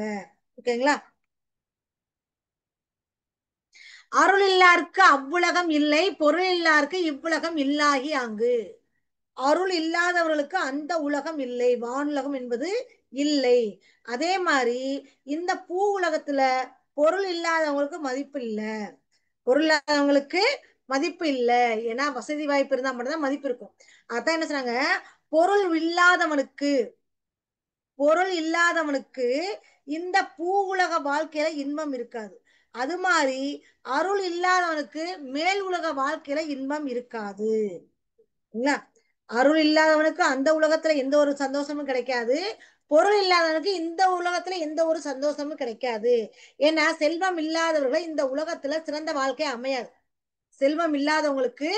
ஓகேங்களா? அருள் இல்லாருக்கு அவ்வுலகம் இல்லை, பொருள் இல்லாருக்கு இவ்வுலகம் இல்லாகி அங்கு. அருள் இல்லாதவர்களுக்கு அந்த உலகம் இல்லை, வானுலகம் என்பது இல்லை. அதே மாதிரி இந்த பூ உலகத்துல பொருள் இல்லாதவங்களுக்கு மதிப்பு இல்லை. பொருள் இல்லாதவங்களுக்கு மதிப்பு இல்லை. ஏன்னா வசதி வாய்ப்பு இருந்தா மட்டும்தான் மதிப்பு இருக்கும். அதான் என்ன சொன்னாங்க? பொருள் இல்லாதவனுக்கு பொருள் இல்லாதவனுக்கு இந்த பூ உலக வாழ்க்கையில இன்பம் இருக்காது. அது மாதிரி அருள் இல்லாதவனுக்கு மேல் உலக வாழ்க்கையில இன்பம் இருக்காது. அருள் இல்லாதவனுக்கு அந்த உலகத்துல எந்த ஒரு சந்தோஷமும் கிடைக்காது. பொருள் இல்லாதவனுக்கு இந்த உலகத்துல எந்த ஒரு சந்தோஷமும் கிடைக்காது. ஏன்னா செல்வம் இல்லாதவர்களை இந்த உலகத்துல சிறந்த வாழ்க்கை அமையாது. செல்வம் இல்லாதவங்களுக்கு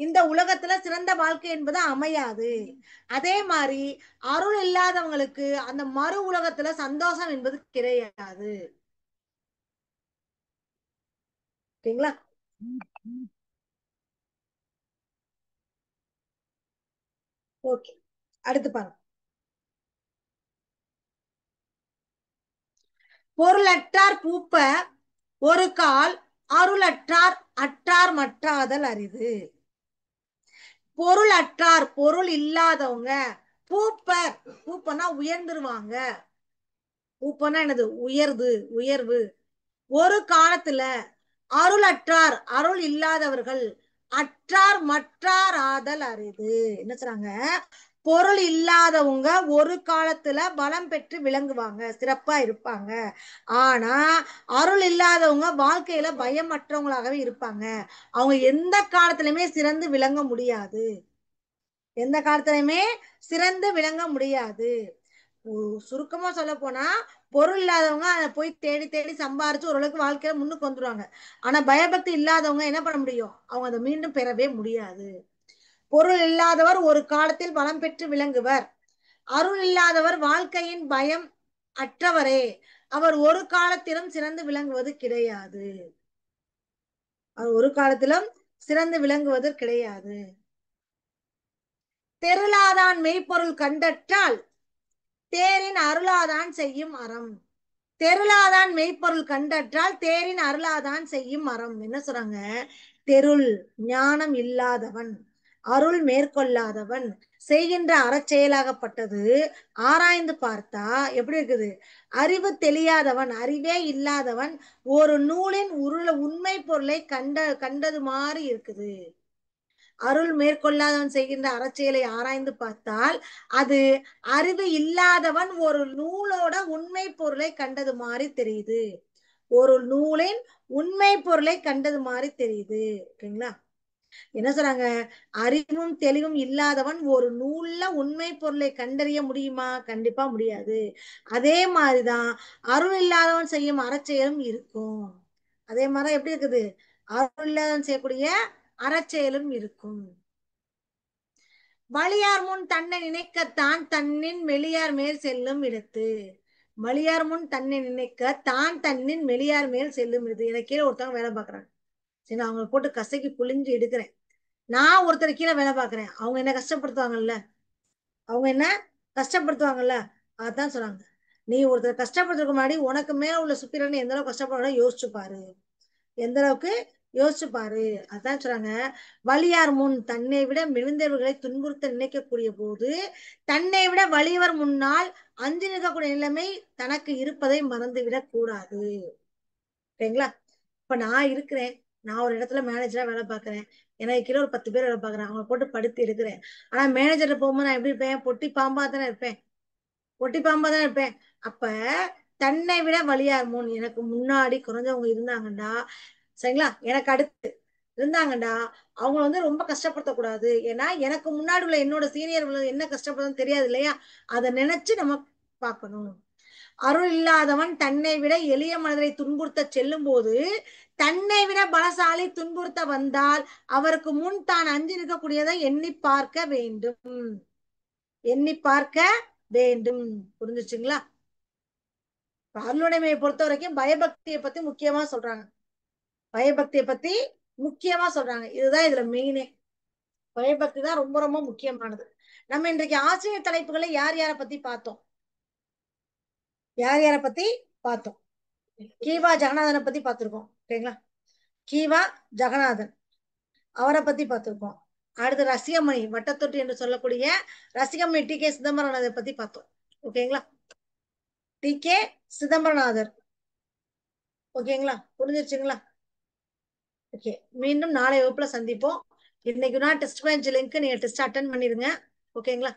இந்த உலகத்துல சிறந்த வாழ்க்கை என்பது அமையாது. அதே மாதிரி அருள் இல்லாதவங்களுக்கு அந்த மறு உலகத்துல சந்தோஷம் என்பது கிடையாது. ஓகேங்களா? ஓகே, அடுத்து பாருங்க. பொருளற்றார் பூப்ப ஒரு கால் அருளற்றார் அற்றார் மற்றாதல் அரிது. பொருள் அற்றார் பொருள் இல்லாதவங்க பூப்பர். பூப்பனா உயர்ந்துருவாங்க. பூப்பனா என்னது? உயர்வு. உயர்வு. ஒரு காலத்துல அருளற்றார் அருள் இல்லாதவர்கள் அற்றார் மற்றார் ஆதல் அரிது. என்ன சொல்றாங்க? பொருள் இல்லாதவங்க ஒரு காலத்துல பலம் பெற்று விளங்குவாங்க, சிறப்பா இருப்பாங்க. ஆனா அருள் இல்லாதவங்க வாழ்க்கையில பயமற்றவங்களாகவே இருப்பாங்க. அவங்க எந்த காலத்திலுமே சிறந்து விளங்க முடியாது. எந்த காலத்திலுமே சிறந்து விளங்க முடியாது. சுருக்கமா சொல்ல போனா பொருள் இல்லாதவங்க அதை போய் தேடி தேடி சம்பாரிச்சு ஓரளவுக்கு வாழ்க்கையில முன்னுக்கு வந்துருவாங்க. ஆனா பயபக்தி இல்லாதவங்க என்ன பண்ண முடியும்? அவங்க அதை மீண்டும் பெறவே முடியாது. பொருள் இல்லாதவர் ஒரு காலத்தில் பலம் பெற்று விளங்குவர். அருள் இல்லாதவர் வாழ்க்கையின் பயம் அற்றவரே. அவர் ஒரு காலத்திலும் சிறந்து விளங்குவது கிடையாது. அவர் ஒரு காலத்திலும் சிறந்து விளங்குவது கிடையாது. தெருளாதான் மெய்ப்பொருள் கண்டற்றால் தேரின் அருளாதான் செய்யும் அறம். தெருளாதான் மெய்ப்பொருள் கண்டற்றால் தேரின் அருளாதான் செய்யும் அறம். என்ன சொல்றாங்க? தெருள் ஞானம் இல்லாதவன், அருள் மேற்கொள்ளாதவன் செய்கின்ற அறச்செயலாகப்பட்டது ஆராய்ந்து பார்த்தா எப்படி இருக்குது? அறிவு தெளியாதவன், அறிவே இல்லாதவன் ஒரு நூலின் உண்மை பொருளை கண்டது மாதிரி இருக்குது. அருள் மேற்கொள்ளாதவன் செய்கின்ற அறச்செயலை ஆராய்ந்து பார்த்தால் அது அறிவு இல்லாதவன் ஒரு நூலோட உண்மை பொருளை கண்டது மாதிரி தெரியுது. ஒரு நூலின் உண்மை பொருளை கண்டது மாதிரி தெரியுது. ஓகேங்களா? என்ன சொல்றாங்க? அறிவும் தெளிவும் இல்லாதவன் ஒரு நூல்ல உண்மை பொருளை கண்டறிய முடியுமா? கண்டிப்பா முடியாது. அதே மாதிரிதான் அருள் இல்லாதவன் செய்யும் அறச்செயலும் இருக்கும். அதே மாதிரி எப்படி இருக்குது? அருள் இல்லாதவன் செய்யக்கூடிய அறச்செயலும் இருக்கும். வலியார் முன் தன்னை நினைக்கத்தான் தன்னின் வெளியார் மேல் செல்லும் இடத்து. வலியார் முன் தன்னை நினைக்க தான் தன்னின் வெளியார் மேல் செல்லும் இடத்து. எனக்கு கீழே ஒருத்தவங்க வேலை பார்க்கறாங்க. சரி, நான் அவங்களை போட்டு கசக்கி புழிஞ்சு எடுக்கிறேன். நான் ஒருத்தர் கீழே வேலை பார்க்கறேன், அவங்க என்ன கஷ்டப்படுத்துவாங்கல்ல, அவங்க என்ன கஷ்டப்படுத்துவாங்கல்ல. அதான் சொல்றாங்க, நீ ஒருத்தர் கஷ்டப்படுறதுக்கு முன்னாடி உனக்கு மேல உள்ள சுப்பிரன் எந்த அளவுக்கு கஷ்டப்படுறா யோசிச்சு பாரு. எந்த அளவுக்கு யோசிச்சு பாரு. அதான் சொல்றாங்க, வலியார் முன் தன்னை விட மெலிந்தவர்களை துன்புறுத்த நினைக்கக்கூடிய போது தன்னை விட வலியவர் முன்னால் அஞ்சு நிற்கக்கூடிய நிலைமை தனக்கு இருப்பதை மறந்துவிடக் கூடாது. சரிங்களா? இப்ப நான் இருக்கிறேன், நான் ஒரு இடத்துல மேனேஜரா வேலை பார்க்கறேன், எனக்கு கீழே ஒரு 10 பேர் வேலை பார்க்கறேன், அவங்க போட்டு படுத்தி எடுக்கிறேன். ஆனா மேனேஜர் போகும்போது நான் எப்படி இருப்பேன்? பொட்டி பாம்பா தானே இருப்பேன். பொட்டி பாம்பா தானே இருப்பேன். அப்ப தன்னை விட வலியார் முன் எனக்கு முன்னாடி குறைஞ்சவங்க இருந்தாங்கடா, சரிங்களா, எனக்கு அடுத்து இருந்தாங்கடா, அவங்க ரொம்ப கஷ்டப்படுத்தக்கூடாது. ஏன்னா எனக்கு முன்னாடி உள்ள என்னோட சீனியர் என்ன கஷ்டப்படுறதுன்னு தெரியாது இல்லையா? அதை நினைச்சு நம்ம பார்க்கணும். அருள் இல்லாதவன் தன்னை விட எளிய மனிதரை துன்புறுத்த செல்லும் போது தன்னை விட பலசாலி துன்புறுத்த வந்தால் அவருக்கு முன் தான் அஞ்சு நிற்கக்கூடியதை எண்ணி பார்க்க வேண்டும். எண்ணி பார்க்க வேண்டும். புரிஞ்சுச்சுங்களா? அருளுடைமையை பொறுத்த வரைக்கும் பயபக்தியை பத்தி முக்கியமா சொல்றாங்க. பயபக்தியை பத்தி முக்கியமா சொல்றாங்க. இதுதான் இதுல மெயினே. பயபக்தி தான் ரொம்ப ரொம்ப முக்கியமானது. நம்ம இன்றைக்கு ஆசிரியர் தலைப்புகளை யார் யாரை பத்தி பார்த்தோம்? யார் யாரை பத்தி பார்த்தோம்? கீவா ஜெகநாதனை பத்தி பார்த்திருக்கோம். சரிங்களா? கீவா ஜெகநாதன் அவரை பத்தி பார்த்திருக்கோம். அடுத்து ரசிகமணி வட்டத்தொட்டி என்று சொல்லக்கூடிய ரசிகமணி டி கே சிதம்பரநாதரை பத்தி பார்த்தோம். ஓகேங்களா? T K Chidambaranathar. ஓகேங்களா? புரிஞ்சிருச்சுங்களா? ஓகே, மீண்டும் நாளை வகுப்புல சந்திப்போம். இன்னைக்கு நான் டெஸ்ட் பேஞ்ச் லிங்க் நீங்க டெஸ்ட் அட்டன் பண்ணிருங்க. ஓகேங்களா?